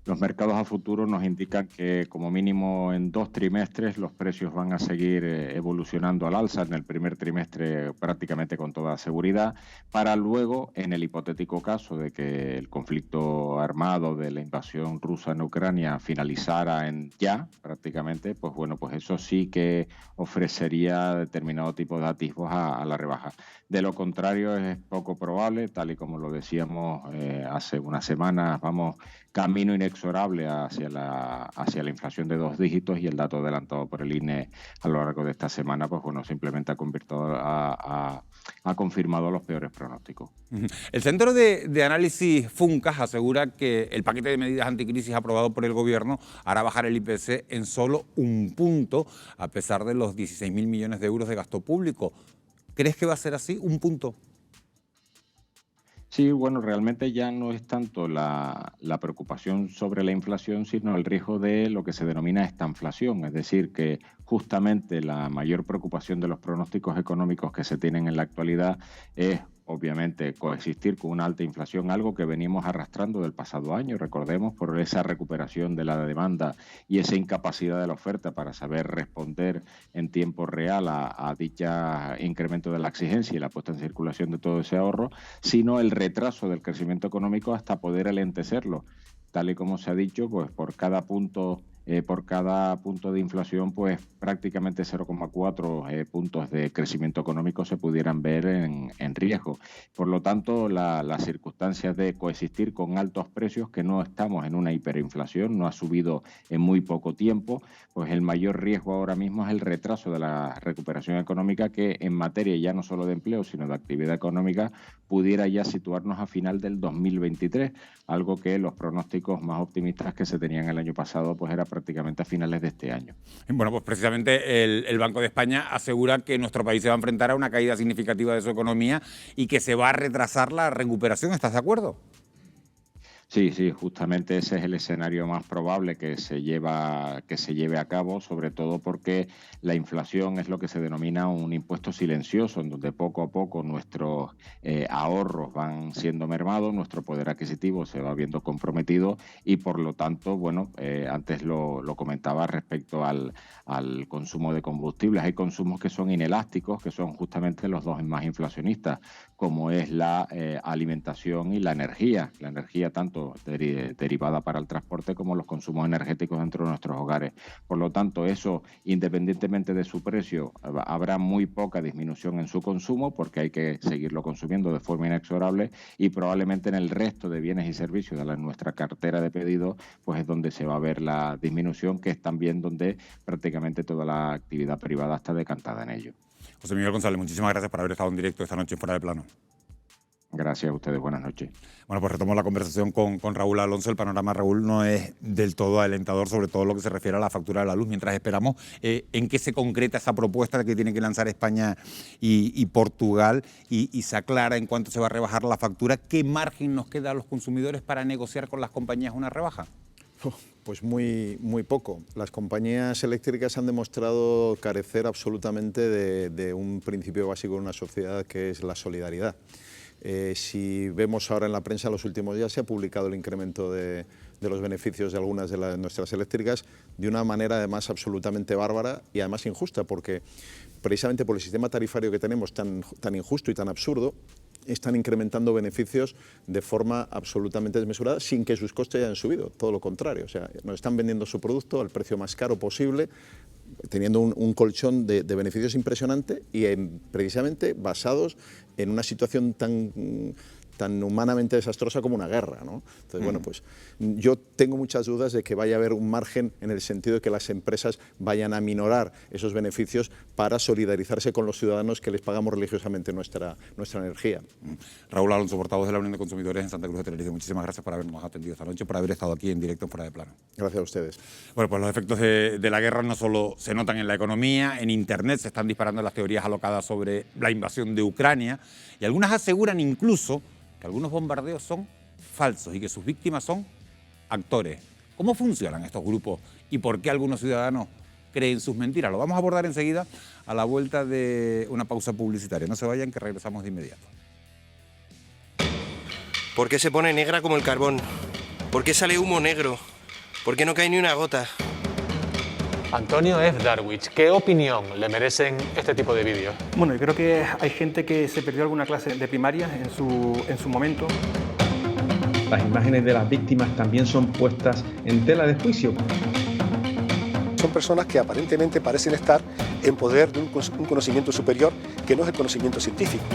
Los mercados a futuro nos indican que como mínimo en 2 trimestres los precios van a seguir evolucionando al alza, en el primer trimestre prácticamente con toda seguridad, para luego, en el hipotético caso de que el conflicto armado de la invasión rusa en Ucrania finalizara ya prácticamente, pues bueno, pues eso sí que ofrecería determinado tipo de atisbos a la rebaja. De lo contrario es poco probable, tal y como lo decíamos hace unas semanas, vamos camino inexorable hacia la inflación de 2 dígitos, y el dato adelantado por el INE a lo largo de esta semana, pues bueno, simplemente ha confirmado los peores pronósticos. El Centro de Análisis Funcas asegura que el paquete de medidas anticrisis aprobado por el Gobierno hará bajar el IPC en solo 1 punto, a pesar de los 16.000 millones de euros de gasto público. ¿Crees que va a ser así, 1 punto? Sí, bueno, realmente ya no es tanto la preocupación sobre la inflación, sino el riesgo de lo que se denomina estanflación, es decir, que justamente la mayor preocupación de los pronósticos económicos que se tienen en la actualidad es obviamente coexistir con una alta inflación, algo que venimos arrastrando del pasado año, recordemos, por esa recuperación de la demanda y esa incapacidad de la oferta para saber responder en tiempo real a dicho incremento de la exigencia y la puesta en circulación de todo ese ahorro, sino el retraso del crecimiento económico hasta poder alentecerlo. Tal y como se ha dicho, pues por cada punto por cada punto de inflación, pues prácticamente 0,4 puntos de crecimiento económico se pudieran ver en riesgo. Por lo tanto, las circunstancias de coexistir con altos precios, que no estamos en una hiperinflación, no ha subido en muy poco tiempo, pues el mayor riesgo ahora mismo es el retraso de la recuperación económica, que en materia ya no solo de empleo, sino de actividad económica, pudiera ya situarnos a final del 2023, algo que los pronósticos más optimistas que se tenían el año pasado pues era prácticamente a finales de este año. Bueno, pues precisamente el Banco de España asegura que nuestro país se va a enfrentar a una caída significativa de su economía y que se va a retrasar la recuperación. ¿Estás de acuerdo? Sí, justamente ese es el escenario más probable que se lleve a cabo, sobre todo porque la inflación es lo que se denomina un impuesto silencioso, en donde poco a poco nuestros ahorros van siendo mermados, nuestro poder adquisitivo se va viendo comprometido y por lo tanto, bueno, antes lo comentaba respecto al consumo de combustibles. Hay consumos que son inelásticos, que son justamente los dos más inflacionistas, como es la alimentación y la energía. La energía tanto derivada para el transporte como los consumos energéticos dentro de nuestros hogares. Por lo tanto, eso, independientemente de su precio, habrá muy poca disminución en su consumo porque hay que seguirlo consumiendo de forma inexorable y probablemente en el resto de bienes y servicios de nuestra cartera de pedidos, pues es donde se va a ver la disminución, que es también donde prácticamente toda la actividad privada está decantada en ello. José Miguel González, muchísimas gracias por haber estado en directo esta noche en Fuera de Plano. Gracias a ustedes, buenas noches. Bueno, pues retomo la conversación con Raúl Alonso. El panorama, Raúl, no es del todo alentador, sobre todo lo que se refiere a la factura de la luz, mientras esperamos en qué se concreta esa propuesta que tiene que lanzar España y Portugal y se aclara en cuánto se va a rebajar la factura. ¿Qué margen nos queda a los consumidores para negociar con las compañías una rebaja? Pues muy poco. Las compañías eléctricas han demostrado carecer absolutamente de un principio básico de una sociedad, que es la solidaridad. Si vemos ahora en la prensa, en los últimos días se ha publicado el incremento de los beneficios de algunas de nuestras eléctricas de una manera además absolutamente bárbara y además injusta, porque precisamente por el sistema tarifario que tenemos tan injusto y tan absurdo, están incrementando beneficios de forma absolutamente desmesurada sin que sus costes hayan subido, todo lo contrario. O sea, nos están vendiendo su producto al precio más caro posible, teniendo un colchón de beneficios impresionante y precisamente basados en una situación tan humanamente desastrosa como una guerra, ¿no? Entonces, bueno, pues yo tengo muchas dudas de que vaya a haber un margen en el sentido de que las empresas vayan a minorar esos beneficios para solidarizarse con los ciudadanos que les pagamos religiosamente nuestra energía. Raúl Alonso, portavoz de la Unión de Consumidores en Santa Cruz de Tenerife, muchísimas gracias por habernos atendido esta noche, por haber estado aquí en directo en Fuera de Plano. Gracias a ustedes. Bueno, pues los efectos de la guerra no solo se notan en la economía, en Internet se están disparando las teorías alocadas sobre la invasión de Ucrania y algunas aseguran incluso que algunos bombardeos son falsos y que sus víctimas son actores. ¿Cómo funcionan estos grupos y por qué algunos ciudadanos creen sus mentiras? Lo vamos a abordar enseguida a la vuelta de una pausa publicitaria. No se vayan, que regresamos de inmediato. ¿Por qué se pone negra como el carbón? ¿Por qué sale humo negro? ¿Por qué no cae ni una gota? Antonio F. Darwich, ¿qué opinión le merecen este tipo de vídeos? Bueno, yo creo que hay gente que se perdió alguna clase de primaria en su momento. Las imágenes de las víctimas también son puestas en tela de juicio. Son personas que aparentemente parecen estar en poder de un conocimiento superior que no es el conocimiento científico.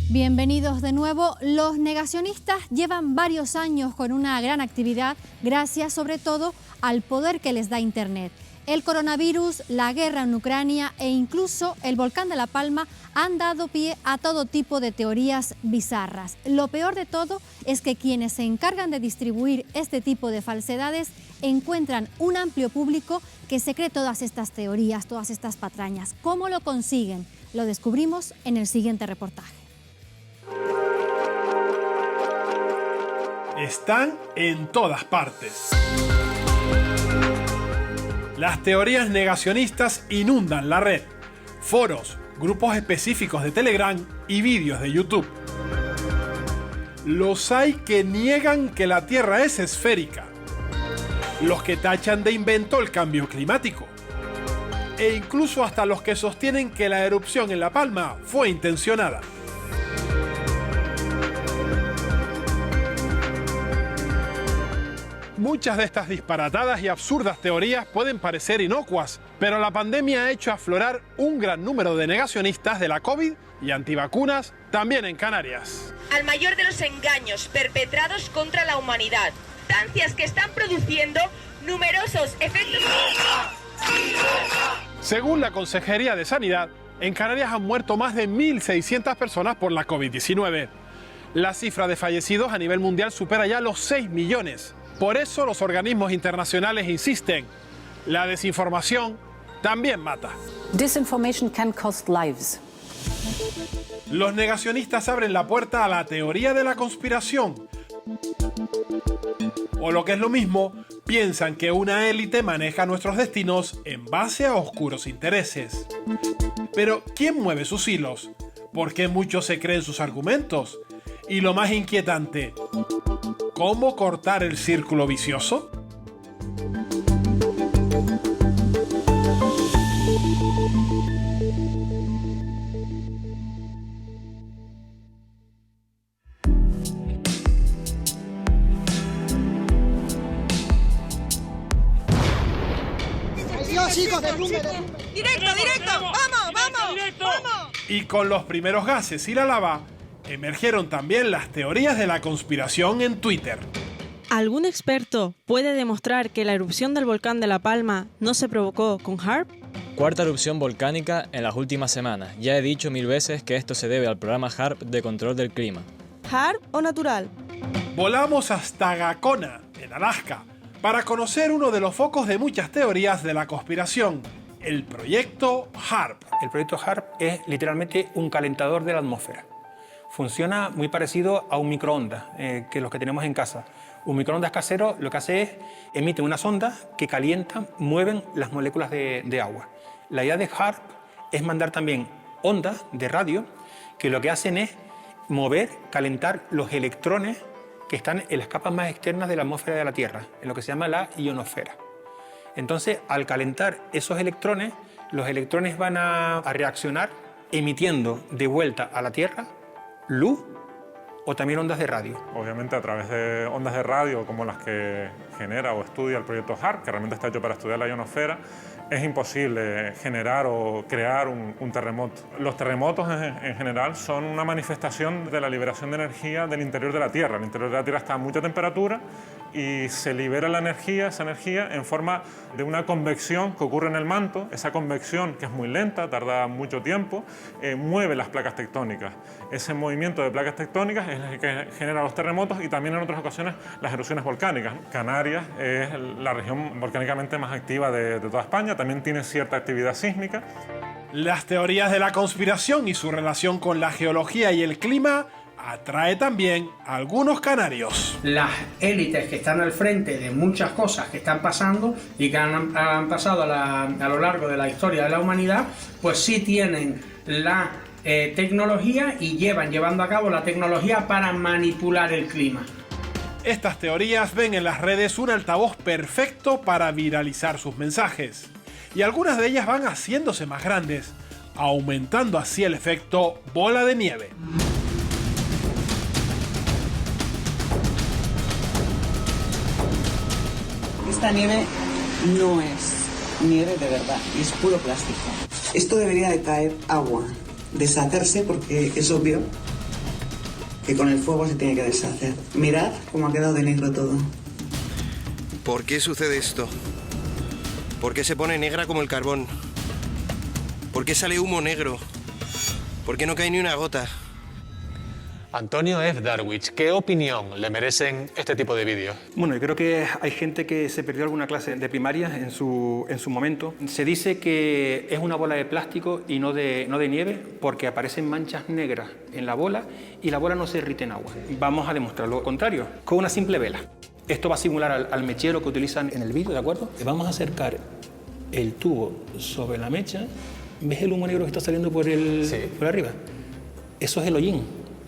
Bienvenidos de nuevo. Los negacionistas llevan varios años con una gran actividad, gracias sobre todo al poder que les da Internet. El coronavirus, la guerra en Ucrania e incluso el volcán de La Palma han dado pie a todo tipo de teorías bizarras. Lo peor de todo es que quienes se encargan de distribuir este tipo de falsedades encuentran un amplio público que se cree todas estas teorías, todas estas patrañas. ¿Cómo lo consiguen? Lo descubrimos en el siguiente reportaje. Están en todas partes. Las teorías negacionistas inundan la red, foros, grupos específicos de Telegram y vídeos de YouTube. Los hay que niegan que la Tierra es esférica. Los que tachan de invento el cambio climático. E incluso hasta los que sostienen que la erupción en La Palma fue intencionada. Muchas de estas disparatadas y absurdas teorías pueden parecer inocuas, pero la pandemia ha hecho aflorar un gran número de negacionistas de la COVID y antivacunas también en Canarias. Al mayor de los engaños perpetrados contra la humanidad, sustancias que están produciendo numerosos efectos. Según la Consejería de Sanidad, en Canarias han muerto más de 1.600 personas por la COVID-19. La cifra de fallecidos a nivel mundial supera ya los 6 millones. Por eso los organismos internacionales insisten, la desinformación también mata. Disinformation can cost lives. Los negacionistas abren la puerta a la teoría de la conspiración. O lo que es lo mismo, piensan que una élite maneja nuestros destinos en base a oscuros intereses. Pero, ¿quién mueve sus hilos? ¿Por qué muchos se creen sus argumentos? Y lo más inquietante, ¿cómo cortar el círculo vicioso? Chicos, directo, vamos. Y con los primeros gases y la lava, emergieron también las teorías de la conspiración en Twitter. ¿Algún experto puede demostrar que la erupción del volcán de La Palma no se provocó con HAARP? Cuarta erupción volcánica en las últimas semanas. Ya he dicho 1000 veces que esto se debe al programa HAARP de control del clima. ¿HAARP o natural? Volamos hasta Gakona, en Alaska, para conocer uno de los focos de muchas teorías de la conspiración, el proyecto HAARP. El proyecto HAARP es literalmente un calentador de la atmósfera. Funciona muy parecido a un microondas que los que tenemos en casa. Un microondas casero lo que hace es emite unas ondas que calientan, mueven las moléculas de agua. La idea de HAARP es mandar también ondas de radio que lo que hacen es mover, calentar los electrones que están en las capas más externas de la atmósfera de la Tierra, en lo que se llama la ionosfera. Entonces, al calentar esos electrones, los electrones van a reaccionar emitiendo de vuelta a la Tierra luz o también ondas de radio. Obviamente a través de ondas de radio como las que genera o estudia el proyecto HAARP, que realmente está hecho para estudiar la ionosfera, es imposible generar o crear un terremoto. Los terremotos en general son una manifestación de la liberación de energía del interior de la Tierra. El interior de la Tierra está a mucha temperatura y se libera la energía, esa energía, en forma de una convección que ocurre en el manto. Esa convección, que es muy lenta, tarda mucho tiempo, mueve las placas tectónicas. Ese movimiento de placas tectónicas es el que genera los terremotos y también en otras ocasiones las erupciones volcánicas. Canarias es la región volcánicamente más activa de toda España, también tiene cierta actividad sísmica. Las teorías de la conspiración y su relación con la geología y el clima atrae también a algunos canarios. Las élites que están al frente de muchas cosas que están pasando y que han pasado a lo largo de la historia de la humanidad, pues sí tienen la tecnología y llevando a cabo la tecnología para manipular el clima. Estas teorías ven en las redes un altavoz perfecto para viralizar sus mensajes. Y algunas de ellas van haciéndose más grandes, aumentando así el efecto bola de nieve. Esta nieve no es nieve de verdad, es puro plástico. Esto debería de caer agua, deshacerse porque es obvio que con el fuego se tiene que deshacer. Mirad cómo ha quedado de negro todo. ¿Por qué sucede esto? ¿Por qué se pone negra como el carbón? ¿Por qué sale humo negro? ¿Por qué no cae ni una gota? Antonio F. Darwich, ¿qué opinión le merecen este tipo de vídeos? Bueno, yo creo que hay gente que se perdió alguna clase de primaria en su momento. Se dice que es una bola de plástico y no de nieve porque aparecen manchas negras en la bola y la bola no se derrite en agua. Vamos a demostrar lo contrario, con una simple vela. Esto va a simular al mechero que utilizan en el vídeo, ¿de acuerdo? Vamos a acercar el tubo sobre la mecha. ¿Ves el humo negro que está saliendo por arriba? Eso es el hollín.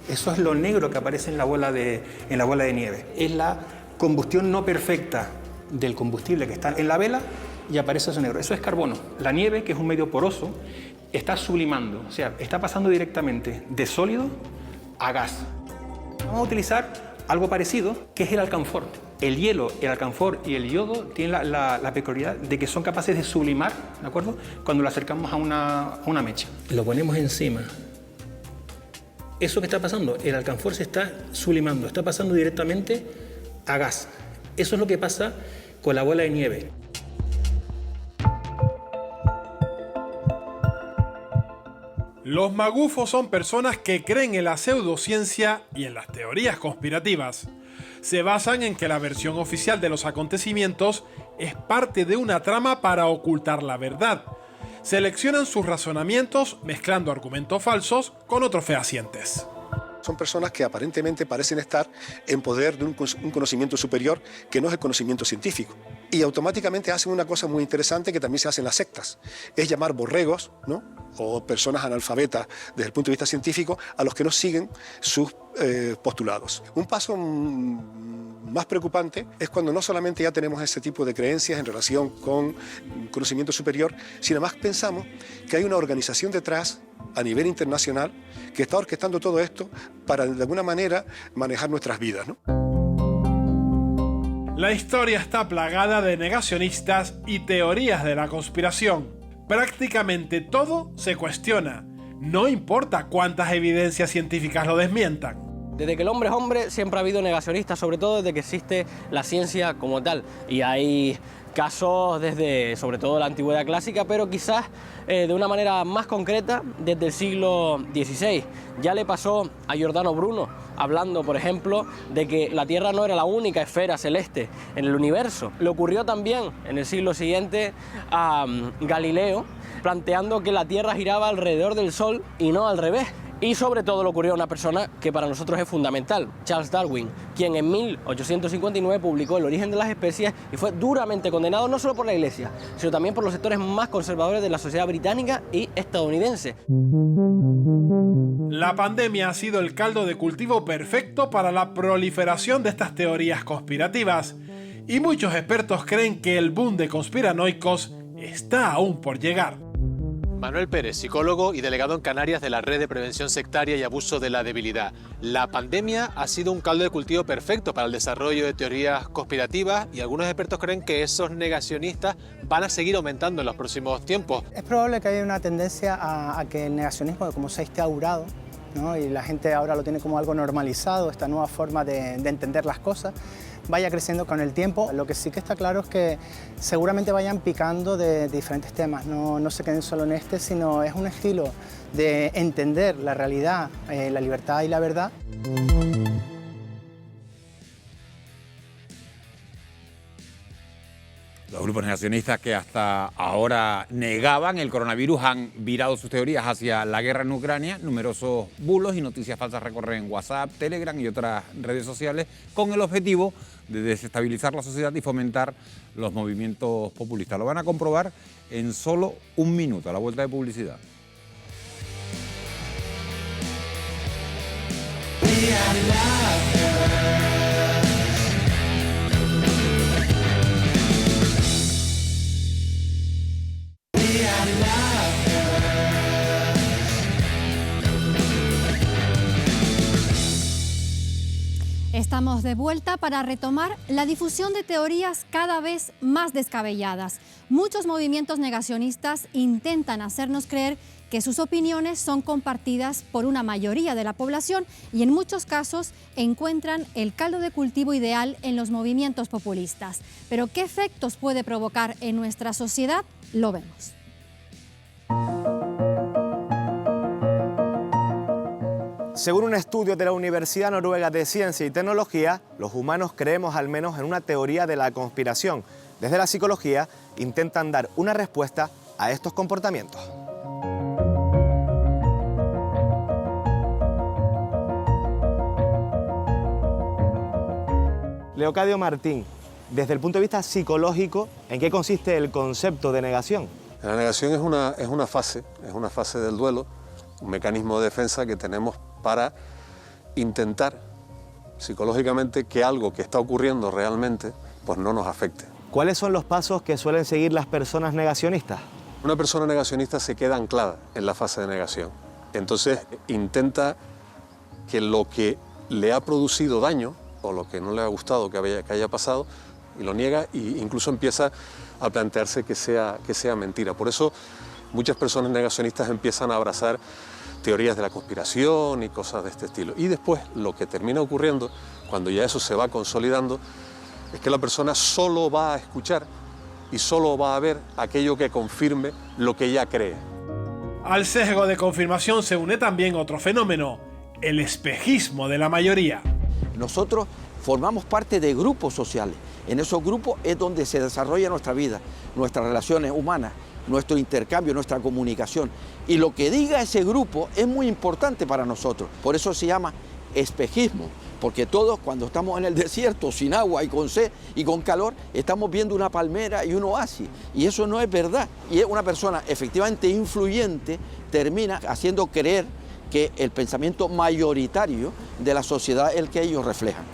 Eso es lo negro que aparece en la bola de nieve. Es la combustión no perfecta del combustible que está en la vela y aparece eso negro. Eso es carbono. La nieve, que es un medio poroso, está sublimando, o sea, está pasando directamente de sólido a gas. Vamos a utilizar algo parecido, que es el alcanfor. El hielo, el alcanfor y el yodo tienen la peculiaridad de que son capaces de sublimar, ¿de acuerdo?, cuando lo acercamos a una mecha. Lo ponemos encima. Eso que está pasando, el alcanfor se está sublimando, está pasando directamente a gas. Eso es lo que pasa con la bola de nieve. Los magufos son personas que creen en la pseudociencia y en las teorías conspirativas. Se basan en que la versión oficial de los acontecimientos es parte de una trama para ocultar la verdad. Seleccionan sus razonamientos mezclando argumentos falsos con otros fehacientes. Son personas que aparentemente parecen estar en poder de un conocimiento superior que no es el conocimiento científico. Y automáticamente hacen una cosa muy interesante que también se hace en las sectas. Es llamar borregos, ¿no?, o personas analfabetas desde el punto de vista científico a los que no siguen sus postulados. Un paso más preocupante es cuando no solamente ya tenemos ese tipo de creencias en relación con conocimiento superior, sino más pensamos que hay una organización detrás a nivel internacional que está orquestando todo esto para de alguna manera manejar nuestras vidas, ¿no? La historia está plagada de negacionistas y teorías de la conspiración. Prácticamente todo se cuestiona, no importa cuántas evidencias científicas lo desmientan. Desde que el hombre es hombre siempre ha habido negacionistas, sobre todo desde que existe la ciencia como tal. Y hay casos desde, sobre todo, la antigüedad clásica, pero quizás de una manera más concreta desde el siglo XVI. Ya le pasó a Giordano Bruno, hablando, por ejemplo, de que la Tierra no era la única esfera celeste en el universo. Le ocurrió también en el siglo siguiente a Galileo, planteando que la Tierra giraba alrededor del Sol y no al revés. Y sobre todo le ocurrió a una persona que para nosotros es fundamental, Charles Darwin, quien en 1859 publicó El origen de las especies y fue duramente condenado no solo por la Iglesia, sino también por los sectores más conservadores de la sociedad británica y estadounidense. La pandemia ha sido el caldo de cultivo perfecto para la proliferación de estas teorías conspirativas, y muchos expertos creen que el boom de conspiranoicos está aún por llegar. Manuel Pérez, psicólogo y delegado en Canarias de la Red de Prevención Sectaria y Abuso de la Debilidad. La pandemia ha sido un caldo de cultivo perfecto para el desarrollo de teorías conspirativas y algunos expertos creen que esos negacionistas van a seguir aumentando en los próximos tiempos. Es probable que haya una tendencia a que el negacionismo, como se ha instaurado, ¿no?, y la gente ahora lo tiene como algo normalizado, esta nueva forma de entender las cosas, vaya creciendo con el tiempo. Lo que sí que está claro es que seguramente vayan picando de diferentes temas, no se queden solo en este, sino es un estilo de entender la realidad, la libertad y la verdad. Los grupos negacionistas que hasta ahora negaban el coronavirus han virado sus teorías hacia la guerra en Ucrania. Numerosos bulos y noticias falsas recorren WhatsApp, Telegram y otras redes sociales con el objetivo de desestabilizar la sociedad y fomentar los movimientos populistas. Lo van a comprobar en solo un minuto, a la vuelta de publicidad. Estamos de vuelta para retomar la difusión de teorías cada vez más descabelladas. Muchos movimientos negacionistas intentan hacernos creer que sus opiniones son compartidas por una mayoría de la población y en muchos casos encuentran el caldo de cultivo ideal en los movimientos populistas. Pero ¿qué efectos puede provocar en nuestra sociedad? Lo vemos. Según un estudio de la Universidad Noruega de Ciencia y Tecnología, los humanos creemos al menos en una teoría de la conspiración. Desde la psicología intentan dar una respuesta a estos comportamientos. Leocadio Martín, desde el punto de vista psicológico, ¿en qué consiste el concepto de negación? La negación es una fase del duelo, un mecanismo de defensa que tenemos para intentar psicológicamente que algo que está ocurriendo realmente pues no nos afecte. ¿Cuáles son los pasos que suelen seguir las personas negacionistas? Una persona negacionista se queda anclada en la fase de negación. Entonces intenta que lo que le ha producido daño o lo que no le ha gustado que haya pasado, y lo niega e incluso empieza a plantearse que sea mentira. Por eso muchas personas negacionistas empiezan a abrazar teorías de la conspiración y cosas de este estilo. Y después lo que termina ocurriendo, cuando ya eso se va consolidando, es que la persona solo va a escuchar y solo va a ver aquello que confirme lo que ella cree. Al sesgo de confirmación se une también otro fenómeno, el espejismo de la mayoría. Nosotros formamos parte de grupos sociales. En esos grupos es donde se desarrolla nuestra vida, nuestras relaciones humanas, nuestro intercambio, nuestra comunicación. Y lo que diga ese grupo es muy importante para nosotros. Por eso se llama espejismo, porque todos cuando estamos en el desierto, sin agua y con sed y con calor, estamos viendo una palmera y un oasis. Y eso no es verdad. Y una persona efectivamente influyente termina haciendo creer que el pensamiento mayoritario de la sociedad es el que ellos reflejan.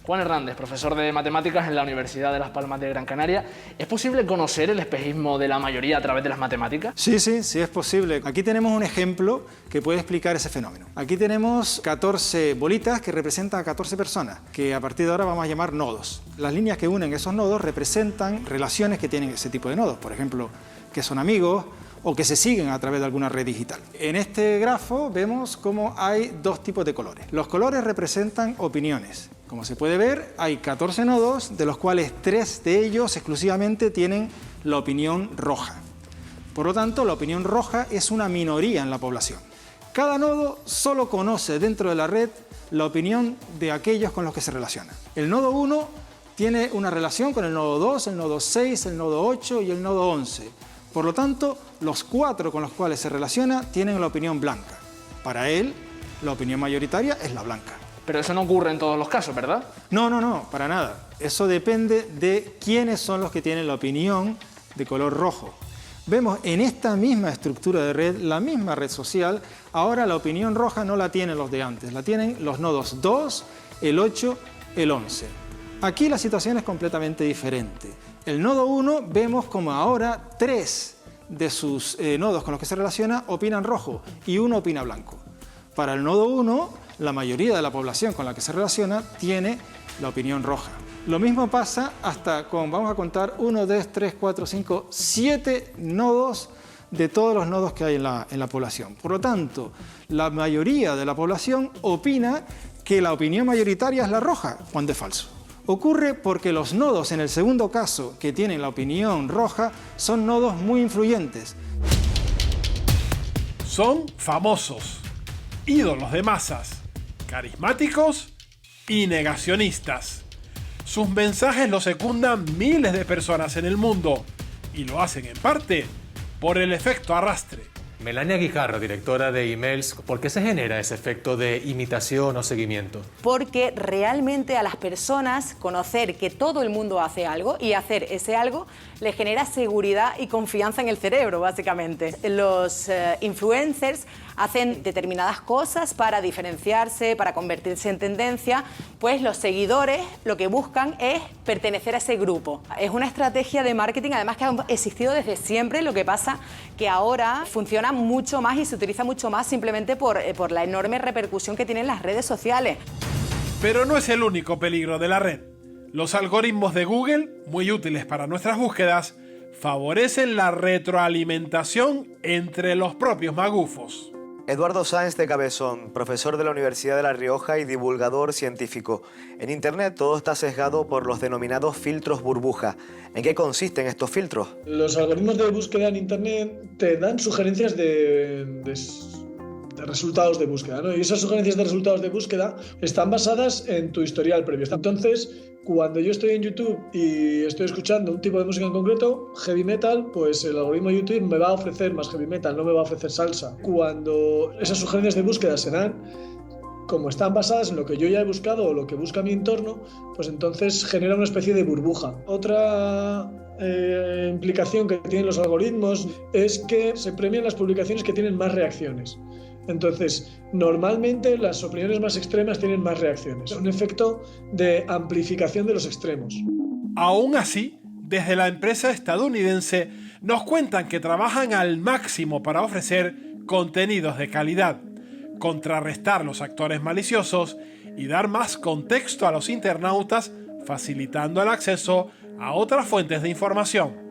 Juan Hernández, profesor de matemáticas en la Universidad de Las Palmas de Gran Canaria. ¿Es posible conocer el espejismo de la mayoría a través de las matemáticas? Sí es posible. Aquí tenemos un ejemplo que puede explicar ese fenómeno. Aquí tenemos 14 bolitas que representan a 14 personas, que a partir de ahora vamos a llamar nodos. Las líneas que unen esos nodos representan relaciones que tienen ese tipo de nodos, por ejemplo, que son amigos o que se siguen a través de alguna red digital. En este grafo vemos cómo hay dos tipos de colores. Los colores representan opiniones. Como se puede ver, hay 14 nodos, de los cuales 3 de ellos exclusivamente tienen la opinión roja. Por lo tanto, la opinión roja es una minoría en la población. Cada nodo solo conoce dentro de la red la opinión de aquellos con los que se relaciona. El nodo 1 tiene una relación con el nodo 2, el nodo 6, el nodo 8 y el nodo 11. Por lo tanto, los 4 con los cuales se relaciona tienen la opinión blanca. Para él, la opinión mayoritaria es la blanca. Pero eso no ocurre en todos los casos, ¿verdad? No, para nada. Eso depende de quiénes son los que tienen la opinión de color rojo. Vemos en esta misma estructura de red, la misma red social, ahora la opinión roja no la tienen los de antes, la tienen los nodos 2, el 8, el 11. Aquí la situación es completamente diferente. El nodo 1 vemos como ahora 3 de sus nodos con los que se relaciona opinan rojo y 1 opina blanco. Para el nodo 1, la mayoría de la población con la que se relaciona tiene la opinión roja. Lo mismo pasa hasta con, vamos a contar, 1, 2, 3, 4, 5, 7 nodos de todos los nodos que hay en la población. Por lo tanto, la mayoría de la población opina que la opinión mayoritaria es la roja, cuando es falso. Ocurre porque los nodos, en el segundo caso, que tienen la opinión roja, son nodos muy influyentes. Son famosos, ídolos de masas, carismáticos y negacionistas. Sus mensajes los secundan miles de personas en el mundo y lo hacen en parte por el efecto arrastre. Melania Guijarro, directora de Emails, ¿por qué se genera ese efecto de imitación o seguimiento? Porque realmente a las personas conocer que todo el mundo hace algo y hacer ese algo le genera seguridad y confianza en el cerebro, básicamente. Los influencers hacen determinadas cosas para diferenciarse, para convertirse en tendencia, pues los seguidores lo que buscan es pertenecer a ese grupo. Es una estrategia de marketing, además que ha existido desde siempre, lo que pasa que ahora funciona mucho más y se utiliza mucho más simplemente por la enorme repercusión que tienen las redes sociales. Pero no es el único peligro de la red. Los algoritmos de Google, muy útiles para nuestras búsquedas, favorecen la retroalimentación entre los propios magufos. Eduardo Sáenz de Cabezón, profesor de la Universidad de La Rioja y divulgador científico. En Internet todo está sesgado por los denominados filtros burbuja. ¿En qué consisten estos filtros? Los algoritmos de búsqueda en Internet te dan sugerencias de resultados de búsqueda, ¿no? Y esas sugerencias de resultados de búsqueda están basadas en tu historial previo. Entonces, cuando yo estoy en YouTube y estoy escuchando un tipo de música en concreto, heavy metal, pues el algoritmo de YouTube me va a ofrecer más heavy metal, no me va a ofrecer salsa. Cuando esas sugerencias de búsqueda se dan, como están basadas en lo que yo ya he buscado o lo que busca mi entorno, pues entonces genera una especie de burbuja. Otra implicación que tienen los algoritmos es que se premian las publicaciones que tienen más reacciones. Entonces, normalmente las opiniones más extremas tienen más reacciones. Un efecto de amplificación de los extremos. Aún así, desde la empresa estadounidense nos cuentan que trabajan al máximo para ofrecer contenidos de calidad, contrarrestar los actores maliciosos y dar más contexto a los internautas, facilitando el acceso a otras fuentes de información.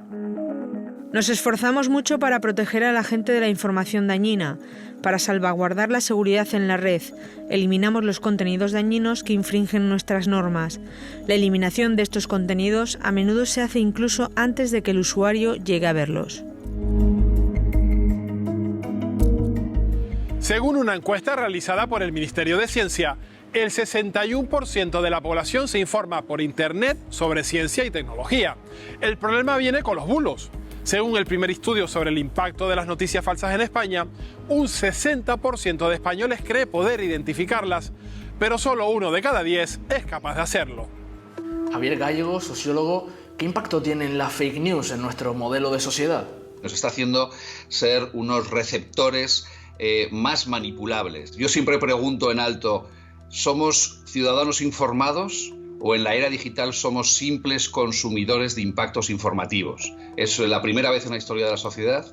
Nos esforzamos mucho para proteger a la gente de la información dañina, para salvaguardar la seguridad en la red. Eliminamos los contenidos dañinos que infringen nuestras normas. La eliminación de estos contenidos a menudo se hace incluso antes de que el usuario llegue a verlos. Según una encuesta realizada por el Ministerio de Ciencia, el 61% de la población se informa por Internet sobre ciencia y tecnología. El problema viene con los bulos. Según el primer estudio sobre el impacto de las noticias falsas en España, un 60% de españoles cree poder identificarlas, pero solo 1 de cada 10 es capaz de hacerlo. Javier Gallego, sociólogo, ¿qué impacto tienen las fake news en nuestro modelo de sociedad? Nos está haciendo ser unos receptores más manipulables. Yo siempre pregunto en alto, ¿somos ciudadanos informados o en la era digital somos simples consumidores de impactos informativos? Es la primera vez en la historia de la sociedad,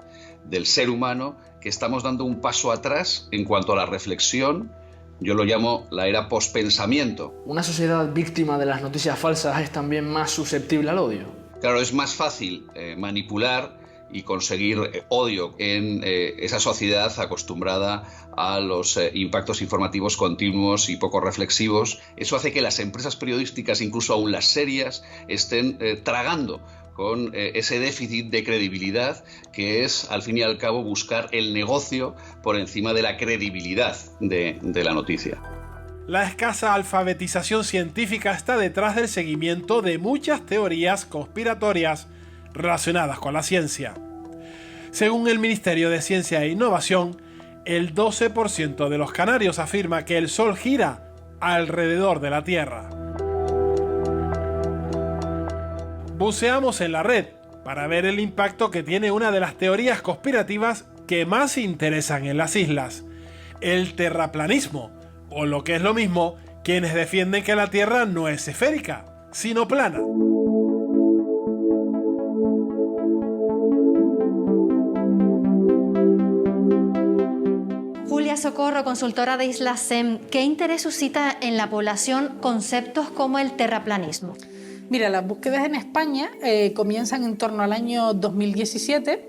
del ser humano, que estamos dando un paso atrás en cuanto a la reflexión. Yo lo llamo la era pospensamiento. ¿Una sociedad víctima de las noticias falsas es también más susceptible al odio? Claro, es más fácil manipular y conseguir odio en esa sociedad acostumbrada a los impactos informativos continuos y poco reflexivos. Eso hace que las empresas periodísticas, incluso aún las serias, estén tragando con ese déficit de credibilidad que es, al fin y al cabo, buscar el negocio por encima de la credibilidad de la noticia. La escasa alfabetización científica está detrás del seguimiento de muchas teorías conspiratorias relacionadas con la ciencia. Según el Ministerio de Ciencia e Innovación, el 12% de los canarios afirma que el Sol gira alrededor de la Tierra. Buceamos en la red para ver el impacto que tiene una de las teorías conspirativas que más interesan en las islas, el terraplanismo, o lo que es lo mismo, quienes defienden que la Tierra no es esférica, sino plana. Julia Socorro, consultora de Islas SEM, ¿qué interés suscita en la población conceptos como el terraplanismo? Mira, las búsquedas en España comienzan en torno al año 2017.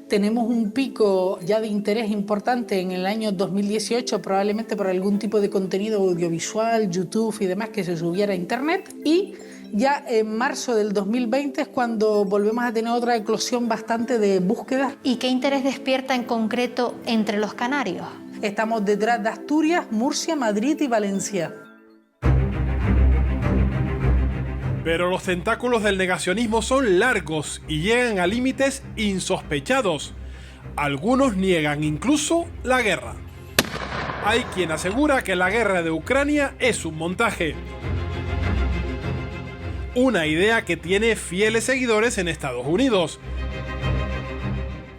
Tenemos un pico ya de interés importante en el año 2018, probablemente por algún tipo de contenido audiovisual, YouTube y demás que se subiera a Internet. Y ya en marzo del 2020 es cuando volvemos a tener otra eclosión bastante de búsquedas. ¿Y qué interés despierta en concreto entre los canarios? Estamos detrás de Asturias, Murcia, Madrid y Valencia. Pero los tentáculos del negacionismo son largos y llegan a límites insospechados. Algunos niegan incluso la guerra. Hay quien asegura que la guerra de Ucrania es un montaje. Una idea que tiene fieles seguidores en Estados Unidos,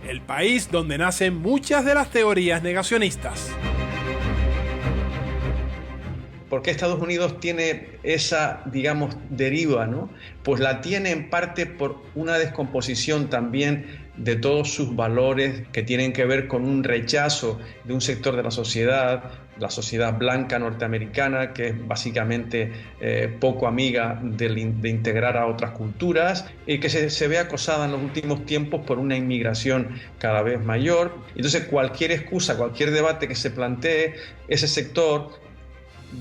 el país donde nacen muchas de las teorías negacionistas. ¿Por qué Estados Unidos tiene esa, digamos, deriva, ¿no? Pues la tiene en parte por una descomposición también de todos sus valores que tienen que ver con un rechazo de un sector de la sociedad blanca norteamericana, que es básicamente poco amiga de integrar a otras culturas, y que se ve acosada en los últimos tiempos por una inmigración cada vez mayor. Entonces cualquier excusa, cualquier debate que se plantee, ese sector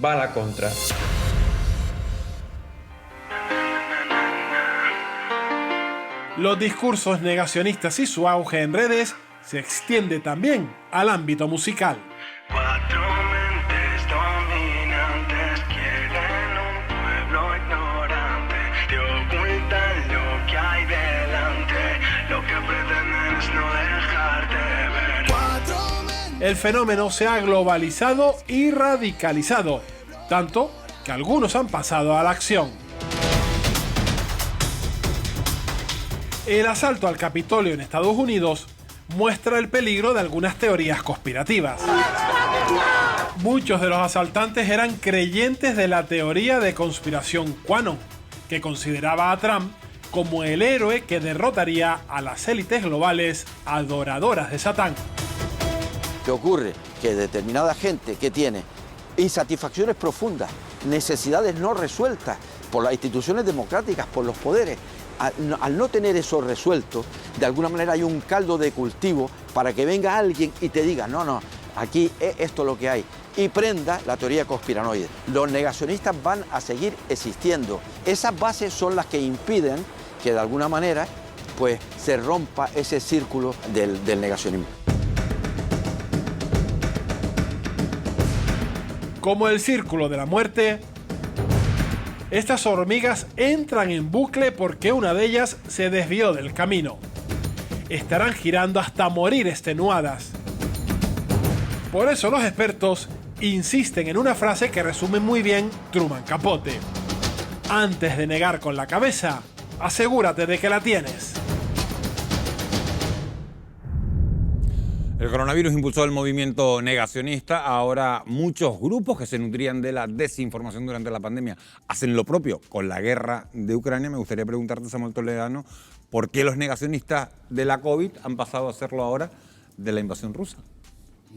va a la contra. Los discursos negacionistas y su auge en redes se extiende también al ámbito musical. Cuatro mentes dominantes quieren un pueblo ignorante, te ocultan lo que hay delante, lo que pretenden es no dejarte ver. El fenómeno se ha globalizado y radicalizado, tanto que algunos han pasado a la acción. El asalto al Capitolio en Estados Unidos muestra el peligro de algunas teorías conspirativas. Muchos de los asaltantes eran creyentes de la teoría de conspiración QAnon, que consideraba a Trump como el héroe que derrotaría a las élites globales adoradoras de Satán. ¿Qué ocurre? Que determinada gente que tiene insatisfacciones profundas, necesidades no resueltas por las instituciones democráticas, por los poderes, al no tener eso resuelto, de alguna manera hay un caldo de cultivo para que venga alguien y te diga, no, aquí es esto lo que hay, y prenda la teoría conspiranoide. Los negacionistas van a seguir existiendo. Esas bases son las que impiden que de alguna manera pues, se rompa ese círculo del negacionismo. Como el círculo de la muerte, estas hormigas entran en bucle porque una de ellas se desvió del camino. Estarán girando hasta morir extenuadas. Por eso los expertos insisten en una frase que resume muy bien Truman Capote. Antes de negar con la cabeza, asegúrate de que la tienes. El coronavirus impulsó el movimiento negacionista. Ahora muchos grupos que se nutrían de la desinformación durante la pandemia hacen lo propio con la guerra de Ucrania. Me gustaría preguntarte, Samuel Toledano, ¿por qué los negacionistas de la COVID han pasado a hacerlo ahora de la invasión rusa?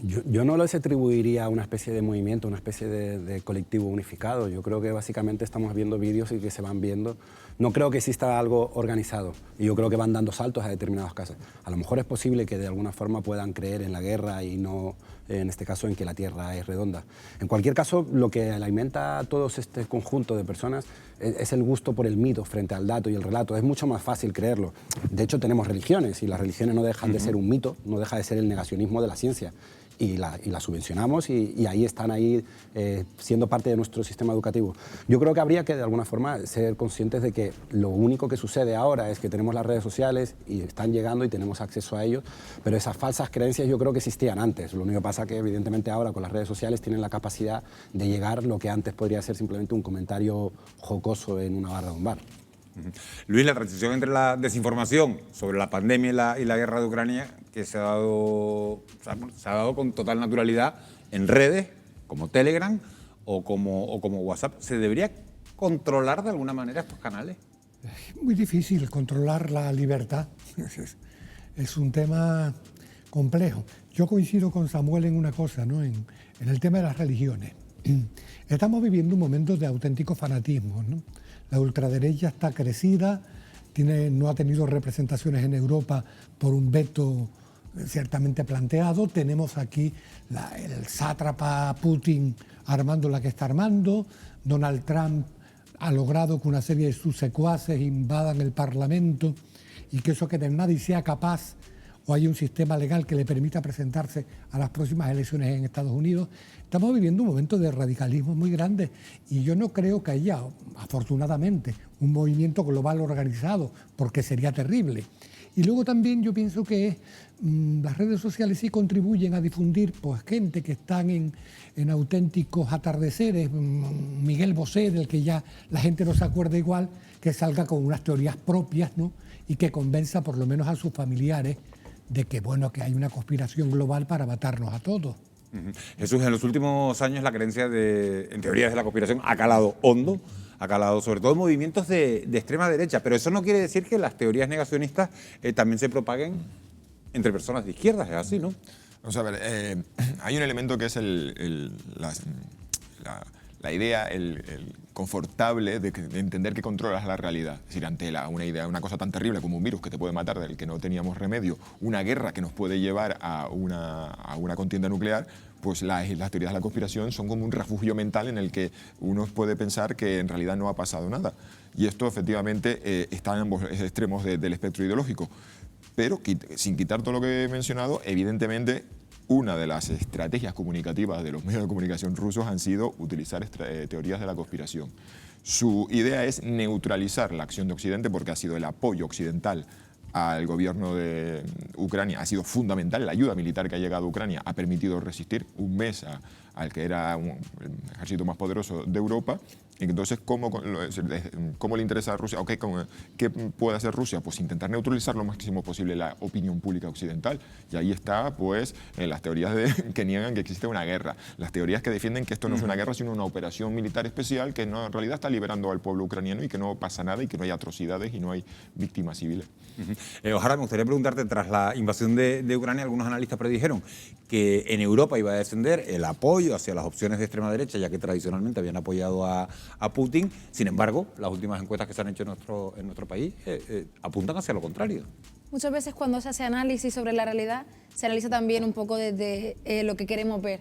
Yo no les atribuiría a una especie de movimiento, una especie de colectivo unificado. Yo creo que básicamente estamos viendo vídeos y que se van viendo. No creo que exista algo organizado y yo creo que van dando saltos a determinados casos. A lo mejor es posible que de alguna forma puedan creer en la guerra y no, en este caso, en que la Tierra es redonda. En cualquier caso, lo que alimenta a todo este conjunto de personas es el gusto por el mito frente al dato y el relato. Es mucho más fácil creerlo. De hecho, tenemos religiones y las religiones no dejan de ser un mito, no deja de ser el negacionismo de la ciencia. Y la subvencionamos y ahí están siendo parte de nuestro sistema educativo. Yo creo que habría que de alguna forma ser conscientes de que lo único que sucede ahora es que tenemos las redes sociales y están llegando y tenemos acceso a ellos, pero esas falsas creencias yo creo que existían antes. Lo único que pasa es que evidentemente ahora con las redes sociales tienen la capacidad de llegar lo que antes podría ser simplemente un comentario jocoso en una barra de un bar. Luis, la transición entre la desinformación sobre la pandemia y la guerra de Ucrania, que se ha dado con total naturalidad en redes como Telegram o como WhatsApp, ¿se debería controlar de alguna manera estos canales? Es muy difícil controlar la libertad. Es un tema complejo. Yo coincido con Samuel en una cosa, ¿no? En el tema de las religiones. Estamos viviendo un momento de auténtico fanatismo, ¿no? La ultraderecha está crecida, no ha tenido representaciones en Europa por un veto ciertamente planteado. Tenemos aquí el sátrapa Putin armando la que está armando. Donald Trump ha logrado que una serie de sus secuaces invadan el Parlamento y que eso que nadie sea capaz o hay un sistema legal que le permita presentarse a las próximas elecciones en Estados Unidos. Estamos viviendo un momento de radicalismo muy grande y yo no creo que haya, afortunadamente, un movimiento global organizado, porque sería terrible. Y luego también yo pienso que las redes sociales sí contribuyen a difundir pues, gente que están en auténticos atardeceres. Miguel Bosé, del que ya la gente no se acuerda igual, que salga con unas teorías propias, ¿no? Y que convenza por lo menos a sus familiares de que, bueno, que hay una conspiración global para matarnos a todos. Jesús, en los últimos años la creencia en teorías de la conspiración ha calado hondo, ha calado sobre todo en movimientos de extrema derecha, pero eso no quiere decir que las teorías negacionistas también se propaguen entre personas de izquierdas, es así, ¿no? Vamos a ver, hay un elemento que es la idea, el confortable de entender que controlas la realidad. Es decir, ante una cosa tan terrible como un virus que te puede matar, del que no teníamos remedio, una guerra que nos puede llevar a una contienda nuclear, pues las teorías de la conspiración son como un refugio mental en el que uno puede pensar que en realidad no ha pasado nada. Y esto efectivamente está en ambos extremos del espectro ideológico. Pero sin quitar todo lo que he mencionado, evidentemente una de las estrategias comunicativas de los medios de comunicación rusos han sido utilizar teorías de la conspiración. Su idea es neutralizar la acción de Occidente porque ha sido el apoyo occidental al gobierno de Ucrania, ha sido fundamental. La ayuda militar que ha llegado a Ucrania ha permitido resistir un mes a al que era el ejército más poderoso de Europa. Entonces, ¿cómo le interesa a Rusia? ¿Qué puede hacer Rusia? Pues intentar neutralizar lo máximo posible la opinión pública occidental. Y ahí está, pues, las teorías que niegan que existe una guerra. Las teorías que defienden que esto no es una guerra, sino una operación militar especial que no, en realidad está liberando al pueblo ucraniano y que no pasa nada y que no hay atrocidades y no hay víctimas civiles. Ojalá, me gustaría preguntarte, tras la invasión de Ucrania, algunos analistas predijeron que en Europa iba a descender el apoyo hacia las opciones de extrema derecha, ya que tradicionalmente habían apoyado a Putin. Sin embargo, las últimas encuestas que se han hecho en nuestro país apuntan hacia lo contrario. Muchas veces cuando se hace análisis sobre la realidad, se analiza también un poco desde lo que queremos ver.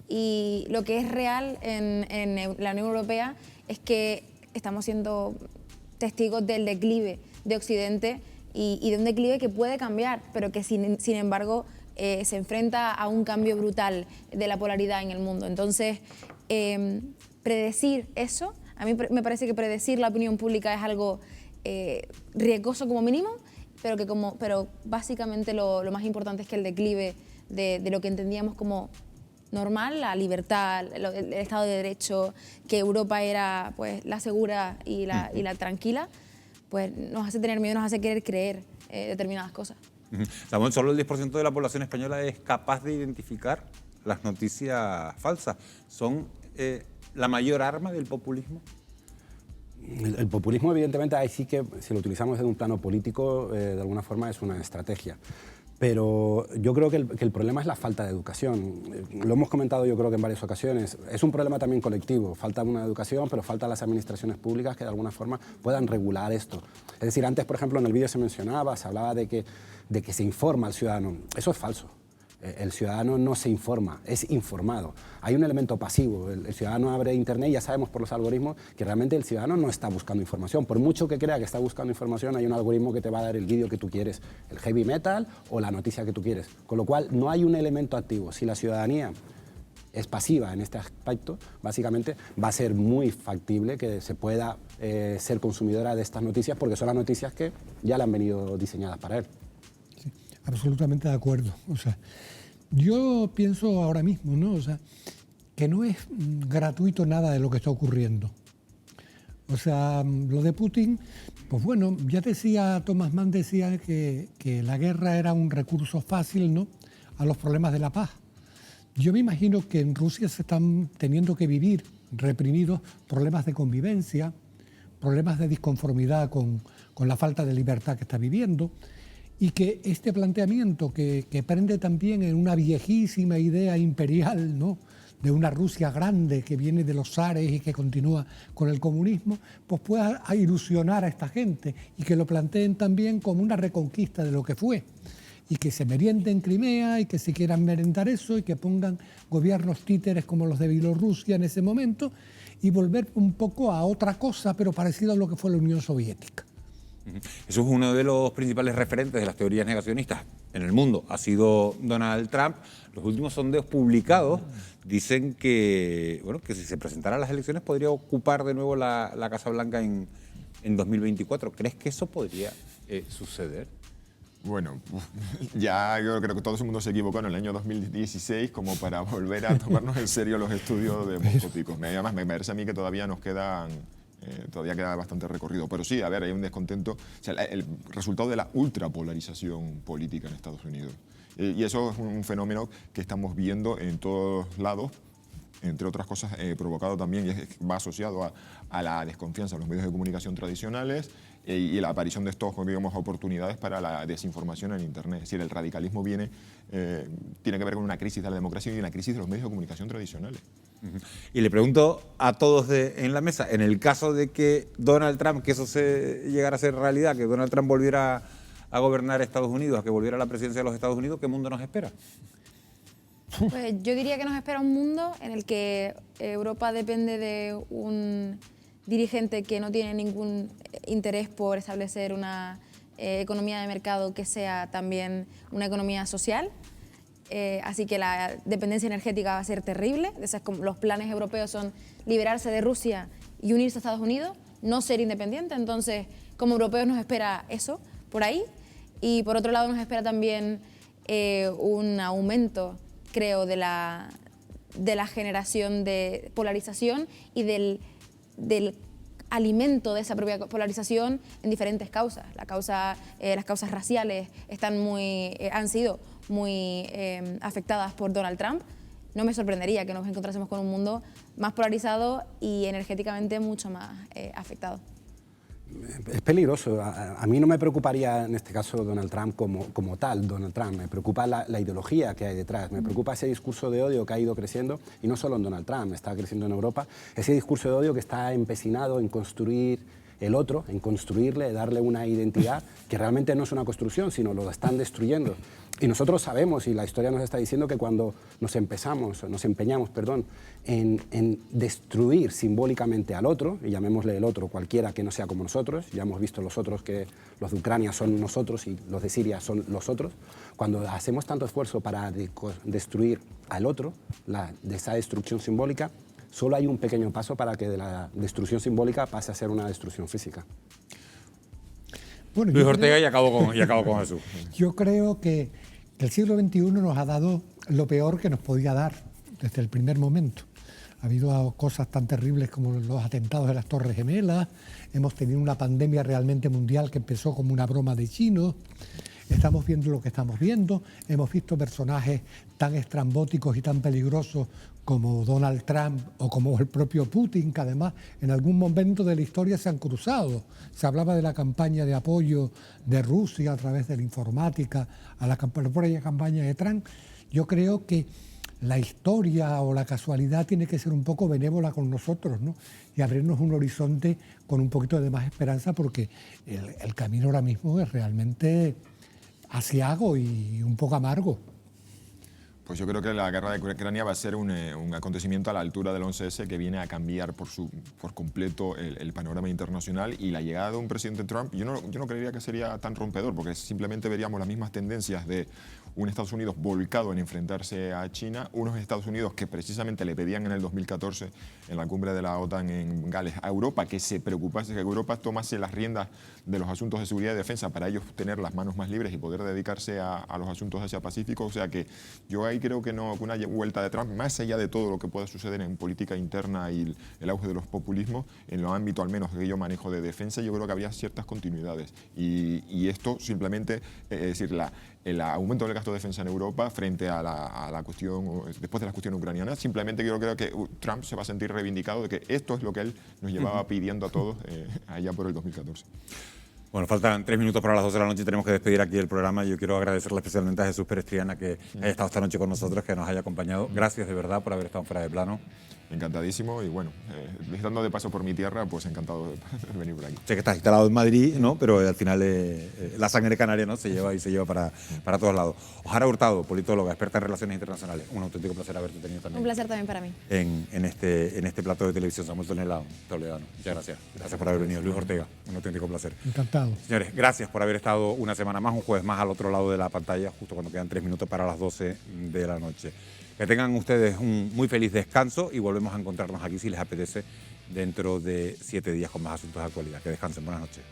Y lo que es real en la Unión Europea es que estamos siendo testigos del declive de Occidente y de un declive que puede cambiar, pero que sin embargo se enfrenta a un cambio brutal de la polaridad en el mundo. Entonces, predecir eso, a mí me parece que predecir la opinión pública es algo riesgoso como mínimo, pero básicamente lo más importante es que el declive de lo que entendíamos como normal, la libertad, el Estado de Derecho, que Europa era pues la segura y la tranquila, pues nos hace tener miedo, nos hace querer creer determinadas cosas. Samuel, solo el 10% de la población española es capaz de identificar las noticias falsas. ¿Son la mayor arma del populismo? El populismo, evidentemente, ahí sí que, si lo utilizamos desde un plano político, de alguna forma es una estrategia. Pero yo creo que el problema es la falta de educación. Lo hemos comentado yo creo que en varias ocasiones. Es un problema también colectivo. Falta una educación, pero falta las administraciones públicas que de alguna forma puedan regular esto. Es decir, antes, por ejemplo, en el vídeo se mencionaba, se hablaba de que se informa al ciudadano. Eso es falso. El ciudadano no se informa, es informado. Hay un elemento pasivo. El ciudadano abre Internet y ya sabemos por los algoritmos que realmente el ciudadano no está buscando información. Por mucho que crea que está buscando información, hay un algoritmo que te va a dar el vídeo que tú quieres, el heavy metal o la noticia que tú quieres. Con lo cual, no hay un elemento activo. Si la ciudadanía es pasiva en este aspecto, básicamente va a ser muy factible que se pueda ser consumidora de estas noticias, porque son las noticias que ya le han venido diseñadas para él. Sí, absolutamente de acuerdo. O sea, yo pienso ahora mismo, ¿no? O sea, que no es gratuito nada de lo que está ocurriendo. O sea, lo de Putin, pues bueno, ya decía, Thomas Mann decía que la guerra era un recurso fácil, ¿no?, a los problemas de la paz. Yo me imagino que en Rusia se están teniendo que vivir reprimidos problemas de convivencia, problemas de disconformidad con la falta de libertad que está viviendo, y que este planteamiento que prende también en una viejísima idea imperial, ¿no?, de una Rusia grande que viene de los zares y que continúa con el comunismo, pues pueda ilusionar a esta gente y que lo planteen también como una reconquista de lo que fue, y que se meriende en Crimea y que se quieran merendar eso y que pongan gobiernos títeres como los de Bielorrusia en ese momento y volver un poco a otra cosa, pero parecido a lo que fue la Unión Soviética. Eso es uno de los principales referentes de las teorías negacionistas en el mundo. Ha sido Donald Trump. Los últimos sondeos publicados dicen que, bueno, que si se presentara a las elecciones podría ocupar de nuevo la Casa Blanca en 2024. ¿Crees que eso podría suceder? Bueno, ya yo creo que todo el mundo se equivocó en el año 2016 como para volver a tomarnos en serio los estudios demoscópicos. Además, me parece a mí que todavía nos quedan... todavía queda bastante recorrido, pero sí, a ver, hay un descontento, o sea, el resultado de la ultrapolarización política en Estados Unidos. Y eso es un fenómeno que estamos viendo en todos lados, entre otras cosas provocado también, y va asociado a la desconfianza en los medios de comunicación tradicionales y la aparición de estos, digamos, oportunidades para la desinformación en Internet. Es decir, el radicalismo tiene que ver con una crisis de la democracia y una crisis de los medios de comunicación tradicionales. Y le pregunto a todos en la mesa, en el caso de que Donald Trump, que eso se llegara a ser realidad, que Donald Trump volviera a gobernar Estados Unidos, a que volviera a la presidencia de los Estados Unidos, ¿qué mundo nos espera? Pues yo diría que nos espera un mundo en el que Europa depende de un dirigente que no tiene ningún interés por establecer una economía de mercado que sea también una economía social. Así que la dependencia energética va a ser terrible. Los planes europeos son liberarse de Rusia y unirse a Estados Unidos, no ser independiente. Entonces, como europeos nos espera eso por ahí. Y por otro lado nos espera también un aumento, creo, de la de la generación de polarización y del alimento de esa propia polarización en diferentes causas. Las causas raciales han sido muy afectadas por Donald Trump. No me sorprendería que nos encontrásemos con un mundo más polarizado y energéticamente mucho más afectado. Es peligroso. A mí no me preocuparía en este caso Donald Trump como tal, Donald Trump. Me preocupa la ideología que hay detrás. Me preocupa ese discurso de odio que ha ido creciendo, y no solo en Donald Trump, está creciendo en Europa. Ese discurso de odio que está empecinado en construir el otro, en construirle, darle una identidad que realmente no es una construcción, sino lo están destruyendo. Y nosotros sabemos, y la historia nos está diciendo, que cuando nos empeñamos en destruir simbólicamente al otro, y llamémosle el otro cualquiera que no sea como nosotros, ya hemos visto los otros que los de Ucrania son nosotros y los de Siria son los otros, cuando hacemos tanto esfuerzo para destruir al otro, de esa destrucción simbólica, solo hay un pequeño paso para que de la destrucción simbólica pase a ser una destrucción física. Bueno, Luis Ortega y acabo con Jesús. Yo creo que el siglo XXI nos ha dado lo peor que nos podía dar desde el primer momento. Ha habido cosas tan terribles como los atentados de las Torres Gemelas, hemos tenido una pandemia realmente mundial que empezó como una broma de chinos, estamos viendo lo que estamos viendo, hemos visto personajes tan estrambóticos y tan peligrosos como Donald Trump o como el propio Putin, que además en algún momento de la historia se han cruzado. Se hablaba de la campaña de apoyo de Rusia a través de la informática a la propia campaña de Trump. Yo creo que la historia o la casualidad tiene que ser un poco benévola con nosotros, ¿no? Y abrirnos un horizonte con un poquito de más esperanza, porque el camino ahora mismo es realmente aciago y un poco amargo. Pues yo creo que la guerra de Ucrania va a ser un acontecimiento a la altura del 11S que viene a cambiar por completo el panorama internacional, y la llegada de un presidente Trump, yo no creería que sería tan rompedor, porque simplemente veríamos las mismas tendencias de un Estados Unidos volcado en enfrentarse a China, unos Estados Unidos que precisamente le pedían en el 2014 en la cumbre de la OTAN en Gales a Europa que se preocupase, que Europa tomase las riendas de los asuntos de seguridad y defensa para ellos tener las manos más libres y poder dedicarse a los asuntos Asia-Pacífico. O sea que yo ahí creo que no, que una vuelta de Trump, más allá de todo lo que pueda suceder en política interna y el auge de los populismos, en el ámbito al menos que yo manejo de defensa, yo creo que habría ciertas continuidades. Y esto simplemente, es decir, el aumento del gasto de defensa en Europa frente a la cuestión, después de la cuestión ucraniana, simplemente yo creo que Trump se va a sentir reivindicado de que esto es lo que él nos llevaba pidiendo a todos allá por el 2014. Bueno, faltan 3 minutos para las 12 de la noche y tenemos que despedir aquí el programa. Yo quiero agradecerle especialmente a Jesús Pérez Triana que haya estado esta noche con nosotros, que nos haya acompañado. Gracias de verdad por haber estado fuera de plano. Encantadísimo, y bueno, estando de paso por mi tierra, pues encantado de venir por aquí. Sé que estás instalado en Madrid, ¿no? Pero al final la sangre canaria, ¿no? se lleva para todos lados. Ojara Hurtado, politóloga, experta en relaciones internacionales. Un auténtico placer haberte tenido también. Un placer también para mí. En este plato de televisión. Samuel Toledano. Muchas gracias. Gracias por haber venido. Luis Ortega, un auténtico placer. Encantado. Señores, gracias por haber estado una semana más, un jueves más al otro lado de la pantalla, justo cuando quedan 3 minutos para las 12 de la noche. Que tengan ustedes un muy feliz descanso y volvemos a encontrarnos aquí, si les apetece, dentro de 7 días con más asuntos de actualidad. Que descansen. Buenas noches.